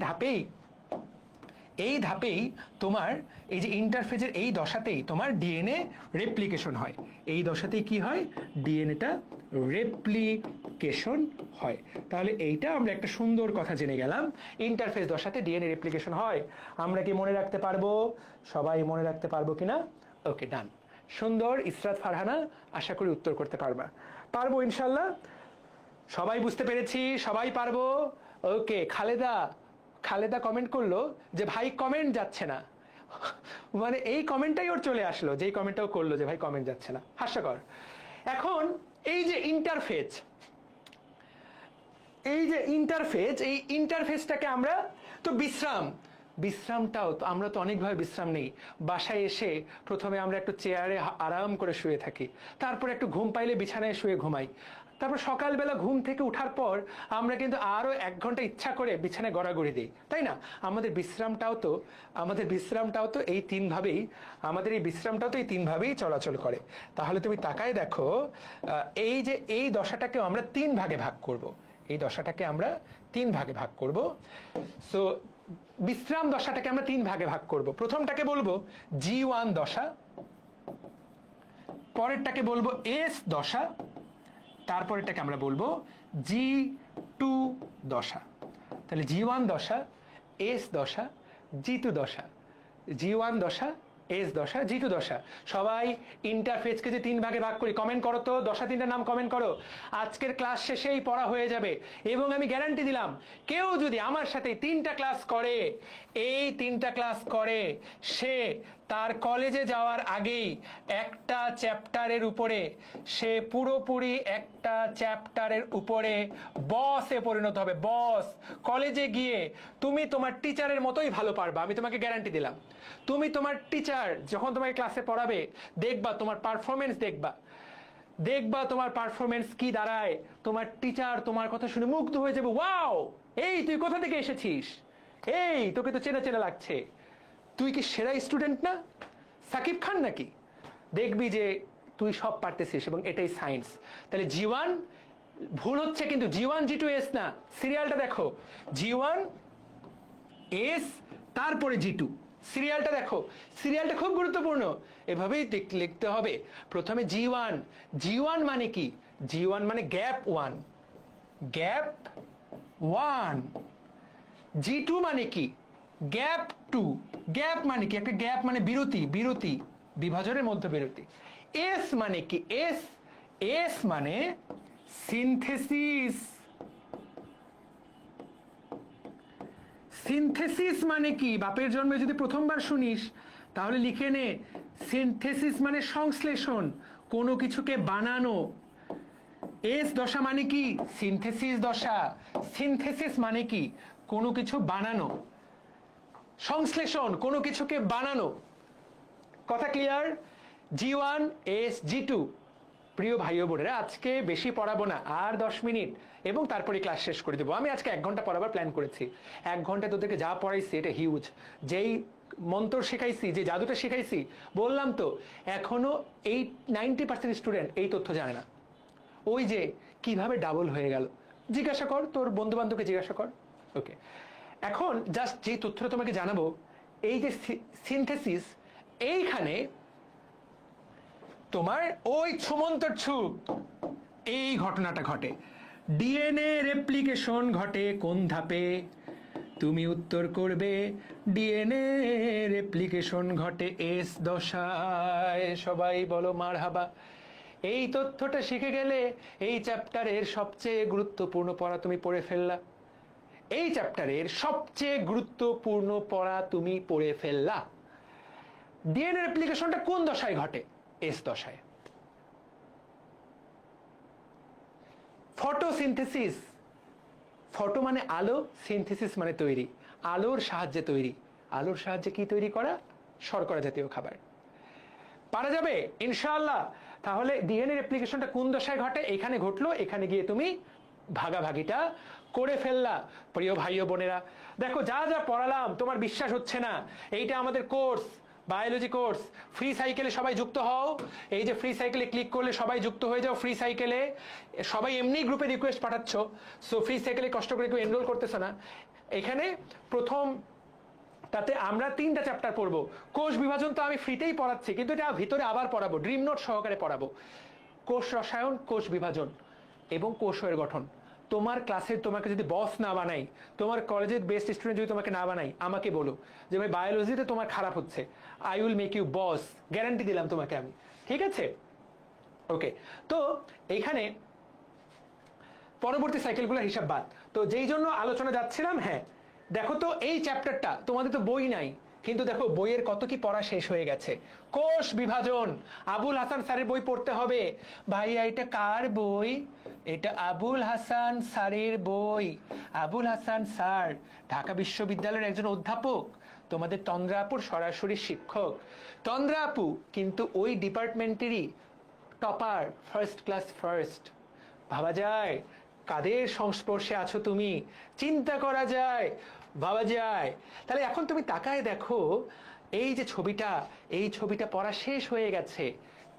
ধাপেই তোমার এই যে ইন্টারফেজের এই দশাতেই তোমার ডিএনএ রেপ্লিকেশন হয়। এই দশাতেই কি হয়? ডিএনএটা রেপ্লিকেশন হয়। তাহলে এইটা আমরা একটা সুন্দর কথা জেনে গেলাম, ইন্টারফেজ দশাতে ডিএনএ রেপ্লিকেশন হয়। আমরা কি মনে রাখতে পারবো? সবাই মনে রাখতে পারবো কিনা? ওকে, ডান, সুন্দর। ইসরাত ফারহানা, আশা করি উত্তর করতে পারবো ইনশাল্লাহ। সবাই বুঝতে পেরেছি, সবাই পারবো। ওকে, খালেদা কমেন্ট করলো যে ভাই কমেন্ট যাচ্ছে না, মানে এই কমেন্টটাই ওর চলে আসলো, যেই কমেন্টটাও করলো যে ভাই কমেন্ট যাচ্ছে না, হাস্যকর। এখন এই যে ইন্টারফেজ, এই ইন্টারফেজটাকে আমরা তো বিশ্রামটাও তো আমরা তো অনেকভাবে বিশ্রাম নেই। বাসায় এসে প্রথমে আমরা একটু চেয়ারে আরাম করে শুয়ে থাকি, তারপর একটু ঘুম পাইলে বিছানায় শুয়ে ঘুমাই, তারপর সকালবেলা ঘুম থেকে উঠার পর আমরা কিন্তু আরো 1 ঘন্টা ইচ্ছা করে বিছানায় গড়াগড়ি দিই, তাই না? আমাদের বিশ্রামটাও তো এই 3 ভাবেই, চলাচল করে। তাহলে তুমি তাকায় দেখো, এই দশাটাকে আমরা 3 ভাগে ভাগ করব। এই দশাটাকে আমরা 3 ভাগে ভাগ করব। সো বিশ্রাম দশাটাকে আমরা 3 ভাগে ভাগ করব। প্রথমটাকে বলবো G1 দশা, পরেরটাকে বলবো S দশা, তারপরেরটাকে আমরা বলবো G2 দশা। তাহলে G1 দশা, S দশা, G2 দশা, G1 দশা, S দশা, G2 দশা। সবাই ইন্টারফেসকে যে 3 ভাগে ভাগ করি, কমেন্ট করো তো, দশা 3টার নাম কমেন্ট করো। আজকের ক্লাস শেষেই পড়া হয়ে যাবে এবং আমি গ্যারান্টি দিলাম কেউ যদি আমার সাথে 3টা ক্লাস করে, এই 3টা ক্লাস করে, সে তার কলেজে যাওয়ার আগেই একটা চ্যাপ্টারের উপরে, সে পুরোপুরি একটা চ্যাপ্টারের উপরে বসে পরিণত হবে। বস। কলেজে গিয়ে তুমি তোমার টিচারের মতোই ভালো পারবা, আমি তোমাকে গ্যারান্টি দিলাম। তুমি তোমার টিচার যখন তোমাকে ক্লাসে পড়াবে, দেখবা তোমার পারফরমেন্স, দেখবা তোমার পারফরমেন্স কি দাঁড়ায়। তোমার টিচার তোমার কথা শুনে মুগ্ধ হয়ে যাবে, ওয়াও, এই তুই কোথা থেকে এসেছিস, এই তোকে তো চেনা চেনা লাগছে, তুই কি সেরা স্টুডেন্ট না, সাকিব খান নাকি? দেখবি যে তুই সব পারতেছিস এবং এটাই সায়েন্স। তাহলে G1, ভুল হচ্ছে কিন্তু G1 G2 S না, সিরিয়ালটা দেখো, G1 S তারপরে G2, সিরিয়ালটা দেখো, সিরিয়ালটা খুব গুরুত্বপূর্ণ। এভাবেই লিখতে হবে। প্রথমে G1, G1 মানে কি? G1 মানে গ্যাপ 1, গ্যাপ 1। G2 মানে কি? গ্যাপ 2, গ্যাপ মানে কি? একটা গ্যাপ মানে বিরতি, বিরতি, বিভাজনের মধ্যে বিরতি। S মানে কি? S মানে সিনথেসিস। সিনথেসিস মানে কি? বাপের জন্মে যদি প্রথমবার শুনিস তাহলে লিখে নে, সিনথেসিস মানে সংশ্লেষণ, কোনো কিছুকে বানানো। এস দশা মানে কি? সিনথেসিস দশা। সিনথেসিস মানে কি? কোনো কিছু বানানো, সংশ্লেষণ, কোনো কিছুকে বানানো। কথা ক্লিয়ার? G1 S G2। প্রিয় ভাই ও বোনেরা, আজকে বেশি পড়াবো না, আর 10 মিনিট এবং তারপরে ক্লাস শেষ করে দেবো। আমি আজকে 1 ঘন্টা পড়াবার প্ল্যান করেছি। 1 ঘন্টায় তোদেরকে যা পড়াইছি এটা হিউজ। যেই মন্ত্র শেখাইছি, যে জাদুটা শেখাইছি, বললাম তো এখনো 90% স্টুডেন্ট এই তথ্য জানে না। ওই যে কিভাবে ডাবল হয়ে গেল, জিজ্ঞাসা কর, তোর বন্ধু বান্ধবকে জিজ্ঞাসা কর। ওকে, এখন জাস্ট যে তথ্যটা তোমাকে জানাবো, এই যে সিনথেসিস, এইখানে তোমার ওই ছুমন্তর ছু, এই ঘটনাটা ঘটে। ডিএনএ রেপ্লিকেশন ঘটে কোন ধাপে? তুমি উত্তর করবে ডিএনএ রেপ্লিকেশন ঘটে এস দশায়। সবাই বলো মারহাবা। এই তথ্যটা শিখে গেলে এই চ্যাপ্টারের সবচেয়ে গুরুত্বপূর্ণ পড়া তুমি পড়ে ফেললা। এই চ্যাপ্টারের সবচেয়ে গুরুত্বপূর্ণ পড়া তুমি পড়ে ফেললা। ডিএনএ রেপ্লিকেশনটা কোন দশায় ঘটে? এস দশায়। ফটোসিনথেসিস, ফটো মানে আলো, সিনথেসিস মানে তৈরি, আলোর সাহায্যে তৈরি। আলোর সাহায্যে কি তৈরি করা? শর্করা জাতীয় খাবার। পারা যাবে ইনশাআল্লাহ। তাহলে ডিএনএ রেপ্লিকেশনটা কোন দশায় ঘটে? এখানে ঘটলো, এখানে গিয়ে তুমি ভাগাভাগিটা করে ফেললা। প্রিয় ভাই ও বোনেরা, দেখো যা যা পড়ালাম তোমার বিশ্বাস হচ্ছে না। এইটা আমাদের কোর্স, বায়োলজি কোর্স। ফ্রি সাইকেলে সবাই যুক্ত হও। এই যে ফ্রি সাইকেলে ক্লিক করলে সবাই যুক্ত হয়ে যাও ফ্রি সাইকেলে। সবাই এমনি গ্রুপে রিকোয়েস্ট পাঠাচ্ছ, সো ফ্রি সাইকেলে কষ্ট করে কেউ এনরোল করতেছ না। এখানে প্রথম তাতে আমরা 3টা চ্যাপ্টার পড়বো। কোষ বিভাজন তো আমি ফ্রিতেই পড়াচ্ছি, কিন্তু এটা ভিতরে আবার পড়াবো, ড্রিম নোট সহকারে পড়াবো। কোষ রসায়ন, কোষ বিভাজন এবং কোষের গঠন। তোমার ক্লাসের তোমাকে যদি বস না বানাই, তোমার কলেজের বেস্ট স্টুডেন্ট যদি তোমাকে না বানাই, আমাকে বলো যে ভাই বায়োলজিতে তোমার খারাপ হচ্ছে, I will make you boss, guarantee দিলাম তোমাকে আমি। ঠিক আছে? ওকে, তো এইখানে পরবর্তী সাইকেলগুলোর হিসাব বাদ। তো যেই জন্য আলোচনা যাচ্ছিলাম, হ্যাঁ দেখো তো এই চ্যাপ্টারটা তোমাদের তো বই নাই, কিন্তু দেখো বইয়ের কত কি পড়া শেষ হয়ে গেছে। কোষ বিভাজন, আবুল হাসান স্যারের বই পড়তে হবে। ভাইয়া এটা কার বই? এটা আবুল হাসান স্যারের বই। আবুল হাসান স্যার ঢাকা বিশ্ববিদ্যালয়ের একজন অধ্যাপক, তোমাদের তন্দ্রা আপুর সরাসরি শিক্ষক। তন্দ্রা আপু কিন্তু ওই ডিপার্টমেন্টেরই টপার, ফার্স্ট ক্লাস ফার্স্ট। ভাবা যায় কাদের সংস্পর্শে আছো তুমি, চিন্তা করা যায়, ভাবা যায়। তাহলে এখন তুমি তাকায় দেখো, এই যে ছবিটা, এই ছবিটা পড়া শেষ হয়ে গেছে।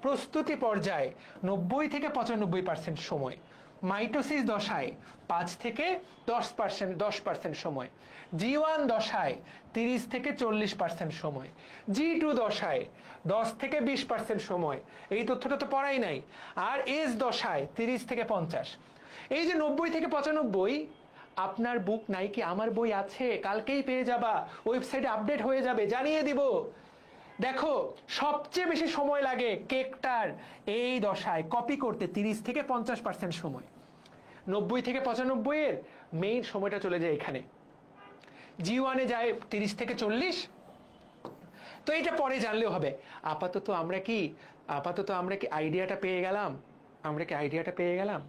প্রস্তুতি পর্যায়ে 90 থেকে 95% সময়। মাইটোসিস দশায় 5 থেকে 10% সময়, G1 দশায় 30 থেকে 40% সময়, G2 দশায় 10 থেকে 20% সময়, এই তথ্যটা তো পড়াই নাই। আর এস দশায় 30 থেকে 50। এই যে 90 থেকে 95, আপনার বুক নাই কি? আমার বই আছে, কালকেই পেয়ে যাবা, ওয়েবসাইটে আপডেট হয়ে যাবে, জানিয়ে দিব। দেখো, সবচেয়ে বেশি সময় লাগে কেকটার এই দশায় কপি করতে 30 থেকে 50% সময়। 90 থেকে 95 এর মেইন সময়টা চলে যায় এখানে। G1 এ যায় 30 থেকে 40। তো এটা পরে জানলেও হবে। আপাতত আমরা কি আইডিয়াটা পেয়ে গেলাম?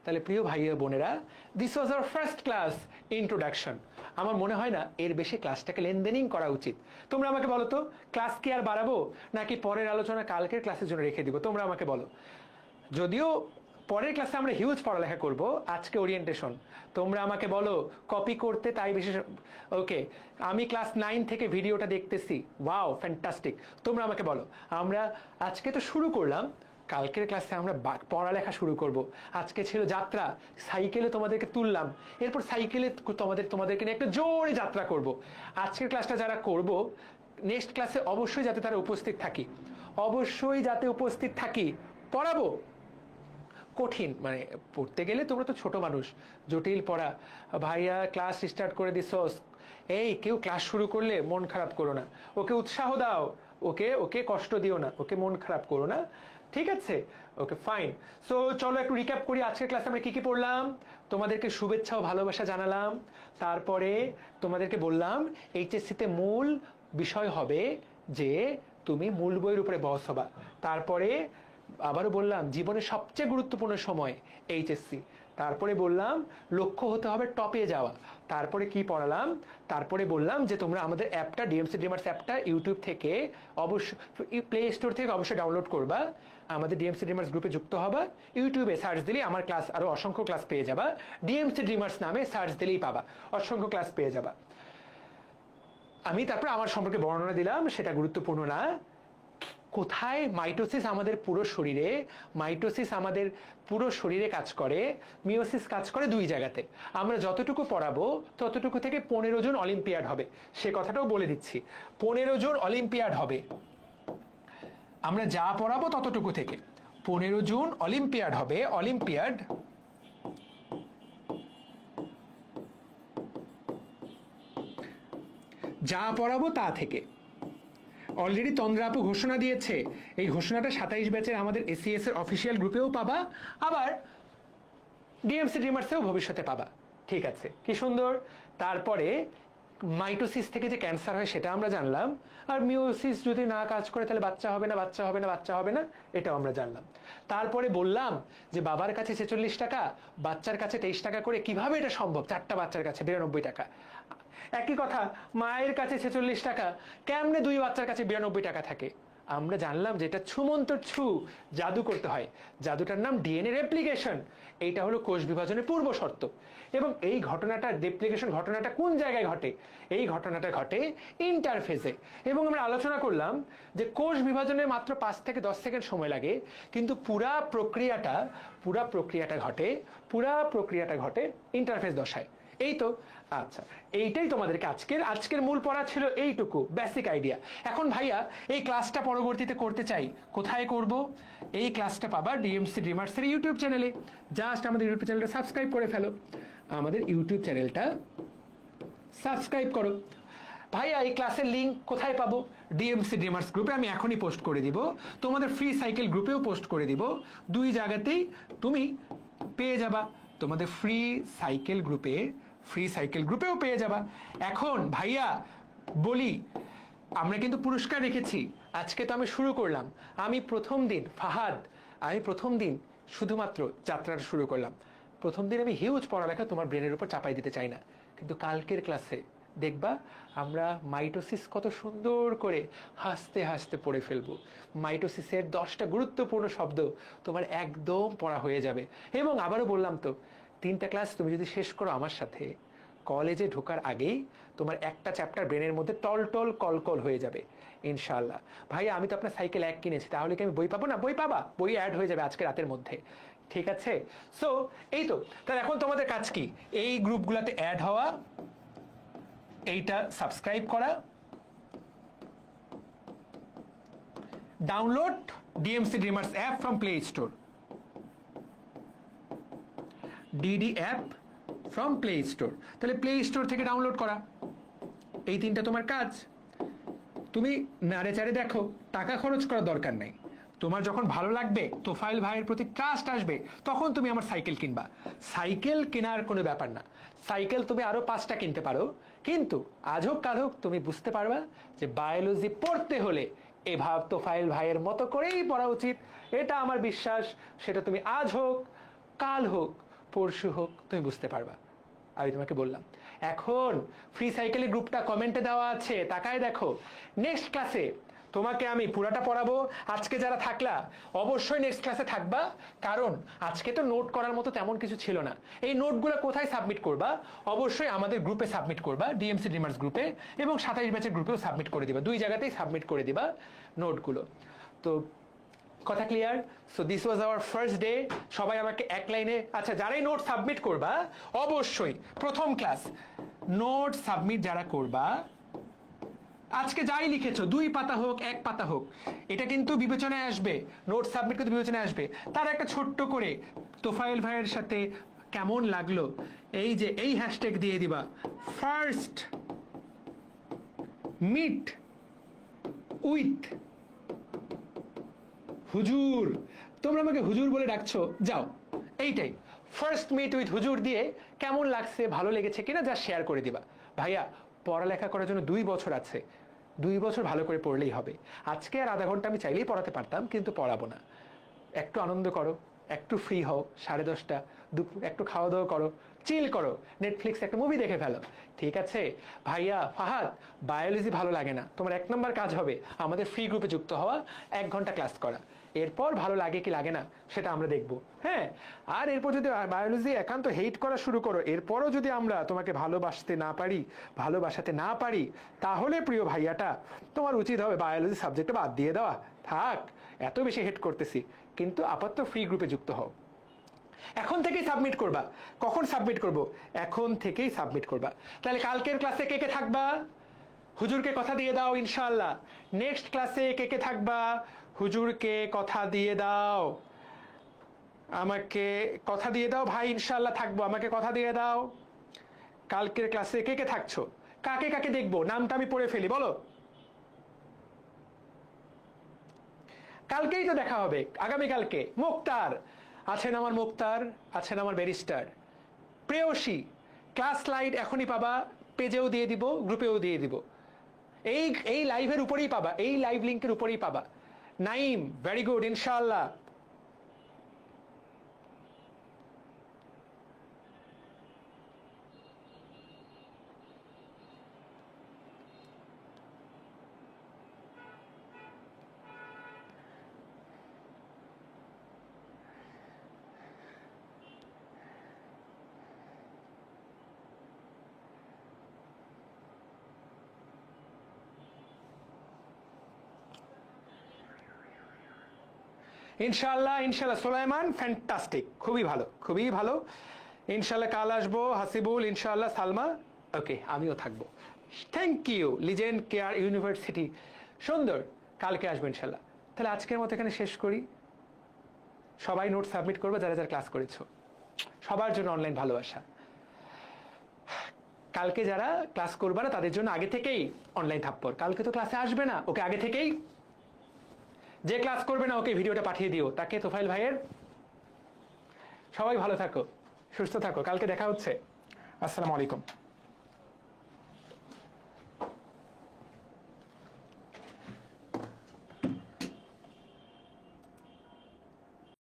তাহলে প্রিয় ভাই ও বোনেরা, this was our first class introduction. আমার মনে হয় না এর বেশি ক্লাসটাকে লেনদেনিং করা উচিত। তোমরা আমাকে বলো তো, ক্লাস কি আর বাড়াবো, নাকি পরের আলোচনা কালকের ক্লাসের জন্য রেখে দিব? তোমরা আমাকে বলো। যদিও পরের ক্লাসে আমরা হিউজ পড়ালেখা করব, আজকে ওরিয়েন্টেশন। তোমরা আমাকে বলো কপি করতে, তাই বিশেষ। ওকে, আমি ক্লাস 9 থেকে ভিডিওটা দেখতেছি, ওয়াও ফ্যান্টাস্টিক। তোমরা আমাকে বলো, আমরা আজকে তো শুরু করলাম, কালকের ক্লাসে আমরা পড়ালেখা শুরু করব। আজকে ছিল যাত্রা, সাইকেলে তোমাদেরকে তুললাম, এরপর সাইকেলে তোমাদেরকে নিয়ে একটা জোরে যাত্রা করব। আজকের ক্লাসটা যারা করব, নেক্সট ক্লাসে অবশ্যই যাতে তারা উপস্থিত থাকি, পড়াবো। কঠিন মানে পড়তে গেলে তোমরা তো ছোট মানুষ, জটিল পড়া। ভাইয়া ক্লাস স্টার্ট করে দিছস, এই কেউ ক্লাস শুরু করলে মন খারাপ করো না, ওকে উৎসাহ দাও, ওকে কষ্ট দিও না, ওকে মন খারাপ করো না, ঠিক আছে? Okay fine. সো চলো একটু রিক্যাপ করি, আজকের ক্লাসে আমরা কি কি পড়লাম। তোমাদেরকে শুভেচ্ছা ও ভালোবাসা জানালাম, তারপরে তোমাদেরকে বললাম এইচএসসিতে মূল বিষয় হবে যে তুমি মূল বইয়ের উপরে বস হবা। তারপরে আবারও বললাম জীবনের সবচেয়ে গুরুত্বপূর্ণ সময় এইচএসসি। তারপরে বললাম লক্ষ্য হতে হবে টপে যাওয়া। তারপরে কি পড়ালাম? তারপরে বললাম যে তোমরা আমাদের অ্যাপটা, ডিএমসি ড্রিমার্স অ্যাপটা ইউটিউব থেকে অবশ্যই, প্লে স্টোর থেকে অবশ্যই ডাউনলোড করবা, আমাদের ডিএমসি ড্রিমার্স গ্রুপে যুক্ত হবা। ইউটিউবে সার্চ দিলেই আমার ক্লাস, আরো অসংখ্য ক্লাস পেয়ে যাবা। ডিএমসি ড্রিমার্স নামে সার্চ দিলেই পাবা, অসংখ্য ক্লাস পেয়ে যাবা। আমি তারপর আমার সম্পর্কে বর্ণনা দিলাম, সেটা গুরুত্বপূর্ণ না। কোথায় মাইটোসিস আমাদের পুরো শরীরে কাজ করে, মিওসিস কাজ করে 2 জায়গাতে। আমরা যতটুকু পড়াবো ততটুকু থেকে 15 জন অলিম্পিয়াড হবে, সে কথাটাও বলে দিচ্ছি। 15 জন অলিম্পিয়াড হবে, আমরা যা পড়াবো ততটুকু থেকে 15 জন অলিম্পিয়াড হবে। অলিম্পিয়াড যা পড়াবো তা থেকে। অলরেডি তন্দ্রা আপু ঘোষণা দিয়েছে, এই ঘোষণাটা 27 ব্যাচের আমাদের এসিএস এর অফিসিয়াল গ্রুপেও পাবা, আবার ডিএমসি ড্রিমার্সেও ভবিষ্যতে পাবা। ঠিক আছে, কি সুন্দর। তারপরে মাইটোসিস থেকে যে ক্যান্সার হয় সেটা আমরা জানলাম, আর মিওসিস যদি না কাজ করে তাহলে বাচ্চা হবে না, এটাও আমরা জানলাম। তারপরে বললাম যে বাবার কাছে 46 টাকা, বাচ্চার কাছে 23 টাকা করে, কিভাবে এটা সম্ভব? 4টা বাচ্চার কাছে 92 টাকা। একই কথা, মায়ের কাছে 46 টাকা, কেমনে 2 বাচ্চার কাছে 92 টাকা থাকে? আমরা জানলাম যে এটা ছুমন্তর জাদু করতে হয়, জাদুটার নাম ডিএনএ রেপ্লিকেশন। এইটা হলো কোষ বিভাজনের পূর্ব শর্ত। এবং এই ঘটনাটা, রেপ্লিকেশন ঘটনাটা কোন জায়গায় ঘটে? এই ঘটনাটা ঘটে ইন্টারফেজে। এবং আমরা আলোচনা করলাম যে কোষ বিভাজনে মাত্র 5 থেকে 10 সেকেন্ড সময় লাগে, কিন্তু পুরা প্রক্রিয়াটা ঘটে ইন্টারফেজ দশায়। এই তো, আচ্ছা, এইটাই তোমাদেরকে আজকের মূল পড়া ছিল, এইটুকু বেসিক আইডিয়া। এখন ভাইয়া এই ক্লাসটা পরবর্তীতে করতে চাই, কোথায় করব? এই ক্লাসটা পাবা ডিএমসি ড্রিমার্স এর ইউটিউব চ্যানেলে। জাস্ট আমাদের ইউটিউব চ্যানেলটা সাবস্ক্রাইব করে ফেলো, আমাদের ইউটিউব চ্যানেলটা সাবস্ক্রাইব করো। ভাইয়া এই ক্লাসের লিঙ্ক কোথায় পাবো? ডিএমসি ড্রিমার্স গ্রুপে আমি এখনই পোস্ট করে দিব, তোমাদের ফ্রি সাইকেল গ্রুপেও পোস্ট করে দিব। 2 জায়গাতেই তুমি পেয়ে যাবা, তোমাদের ফ্রি সাইকেল গ্রুপেও পেয়ে যাবা। এখন ভাইয়া বলি, আমরা কিন্তু পুরস্কার রেখেছি। আজকে তো আমি শুরু করলাম, আমি প্রথম দিন শুধুমাত্র যাত্রাটা শুরু করলাম। প্রথম দিন আমি হিউজ পড়ালেখা তোমার ব্রেনের উপর চাপাই দিতে চাই না, কিন্তু কালকের ক্লাসে দেখবা আমরা মাইটোসিস কত সুন্দর করে হাসতে হাসতে পড়ে ফেলবো। মাইটোসিসের 10টা গুরুত্বপূর্ণ শব্দ তোমার একদম পড়া হয়ে যাবে। এবং আবারও বললাম তো, 3টা ক্লাস তুমি যদি শেষ করো আমার সাথে, কলেজে ঢোকার আগেই তোমার একটা চ্যাপ্টার ব্রেনের মধ্যে টল কল হয়ে যাবে ইনশাআল্লাহ। ভাই আমি তো আপনার সাইকেল 1 কিনেছি, তাহলে কি আমি বই পাবো না? বই পাবা, বই অ্যাড হয়ে যাবে আজকে রাতের মধ্যে। ঠিক আছে? সো এই তো, তাহলে এখন তোমাদের কাজ কি? এই গ্রুপগুলোতে অ্যাড হওয়া, এইটা সাবস্ক্রাইব করা, download DMC dreamers app from play store, DD app from play store, তাহলে প্লে স্টোর থেকে ডাউনলোড করা। এই তিনটা তোমার কাজ। তুমি নাড়ে চাড়ে দেখো, টাকা খরচ করার দরকার নেই। তোমার যখন ভালো লাগবে, তোফায়েল ভাইয়ের প্রতি ট্রাস্ট আসবে, তখন তুমি আমার সাইকেল কিনবা। সাইকেল কেনার কোনো ব্যাপার না, সাইকেল তুমি আরো 5টা কিনতে পারো, কিন্তু আজ হোক কাল হোক তুমি বুঝতে পারবা যে বায়োলজি পড়তে হলে এভাব তোফায়েল ভাইয়ের মতো করেই পড়া উচিত। এটা আমার বিশ্বাস। সেটা তুমি আজ হোক, কাল হোক, পরশু হোক, তুমি বুঝতে পারবা। আমি তোমাকে বললাম, এখন ফ্রি সাইকেলের গ্রুপটা কমেন্টে দেওয়া আছে, তাকায় দেখো। নেক্সট ক্লাসে তোমাকে আমি পুরাটা পড়াবো। আজকে যারা থাকলা অবশ্যই নেক্সট ক্লাসে থাকবা, কারণ আজকে তো নোট করার মতো তেমন কিছু ছিল না। এই নোটগুলো কোথায় সাবমিট করবা? অবশ্যই আমাদের গ্রুপে সাবমিট করবা, ডিএমসি ড্রিমার্স গ্রুপে, এবং 27 ব্যাচের গ্রুপেও সাবমিট করে দিবা। 2 জায়গাতেই সাবমিট করে দিবা নোটগুলো। তো কথা clear? So this was our first day. সবাই আমাকে এক লাইনে, আচ্ছা যারাই নোট সাবমিট করবা, অবশ্যই প্রথম ক্লাস নোট সাবমিট যারা করবা, আজকে যাই লিখেছো 2 পাতা হোক 1 পাতা হোক, এটা কিন্তু বিবেচনায় আসবে। নোট সাবমিট করতে বিবেচনায় আসবে। তার একটা ছোট্ট করে তোফায়েল ভাইয়ের সাথে কেমন লাগলো, এই যে এই হ্যাশট্যাগ দিয়ে দিবা, ফার্স্ট মিট উইথ হুজুর। তোমরা আমাকে হুজুর বলে ডাকছো, যাও এইটাই, ফার্স্ট মিট উইথ হুজুর দিয়ে কেমন লাগছে, ভালো লেগেছে কিনা যা শেয়ার করে দিবা। ভাইয়া, পড়ালেখা করার জন্য 2 বছর আছে, 2 বছর ভালো করে পড়লেই হবে। আজকে আর আধা ঘন্টা আমি চাইলেই পড়াতে পারতাম, কিন্তু পড়াবো না। একটু আনন্দ করো, একটু ফ্রি হও, 10:30 দুপুর একটু খাওয়া দাওয়া করো, চিল করো, নেটফ্লিক্স একটা মুভি দেখে ফেলো, ঠিক আছে? ভাইয়া ফাহাদ, বায়োলজি ভালো লাগে না, তোমার 1 নম্বর কাজ হবে আমাদের ফ্রি গ্রুপে যুক্ত হওয়া, 1 ঘন্টা ক্লাস করা। এরপর ভালো লাগে কি লাগে না সেটা আমরা দেখব, হ্যাঁ? আর এরপর যদি বায়োলজি একান্ত হেট করা শুরু করো, এরপরও যদি আমরা তোমাকে ভালোবাসতে না পারি, ভালোবাসাতে না পারি, তাহলে প্রিয় ভাইয়াটা তোমার উচিত হবে বায়োলজি সাবজেক্টটা বাদ দিয়ে দেওয়া। থাক, এত বেশি হেট করতেছি, কিন্তু আপাতত ফ্রি গ্রুপে যুক্ত হও। এখন থেকেই সাবমিট করবা। কখন সাবমিট করব? এখন থেকেই সাবমিট করবা। তাহলে কালকের ক্লাসে কে কে থাকবা? হুজুরকে কথা দিয়ে দাও ইনশাআল্লাহ। নেক্সট ক্লাসে কে কে থাকবা? হুজুরকে কথা দিয়ে দাও, আমাকে কথা দিয়ে দাও ভাই, ইনশাআল্লাহ থাকবো, আমাকে কথা দিয়ে দাও। কালকের ক্লাসে কে কে থাকছো? কাকে কাকে দেখবো? নামটা আমি পড়ে ফেলি, বলো। কালকেই তো দেখা হবে, আগামীকালকে। মুক্তার আছেন, আমার মুক্তার আছেন, আমার ব্যারিস্টার। প্রেয়সী, ক্লাস স্লাইড এখনই পাবা, পেজেও দিয়ে দিব, গ্রুপেও দিয়ে দিব। এই লাইভের উপরেই পাবা, এই লাইভ লিংকের উপরেই পাবা। নাইম, ভেরি গুড, ইনশাআল্লাহ। ইনশাআল্লাহ, ইনশাআল্লাহ। সুলাইমান, ফ্যান্টাস্টিক, খুবই ভালো, খুবই ভালো। ইনশাআল্লাহ কাল আসবো। হাসিবুল, ইনশাআল্লাহ। সালমা, ওকে, আমিও থাকবো। Thank you. Legend care university, সুন্দর, কালকে আসবো ইনশাআল্লাহ। তাহলে আজকের মতো এখানে শেষ করি। সবাই নোট সাবমিট করবে যারা যারা ক্লাস করেছো, সবার জন্য অনলাইন ভালোবাসা। কালকে যারা ক্লাস করবে না তাদের জন্য আগে থেকেই অনলাইন থাপ্পড়। কালকে তো ক্লাসে আসবে না, ওকে আগে থেকেই, যে ক্লাস করবে না ওকে ভিডিওটা পাঠিয়ে দিও, তাকে তোফায়েল ভাইয়ের। সবাই ভালো থাকো, সুস্থ থাকো, কালকে দেখা হচ্ছে। আসসালামু আলাইকুম।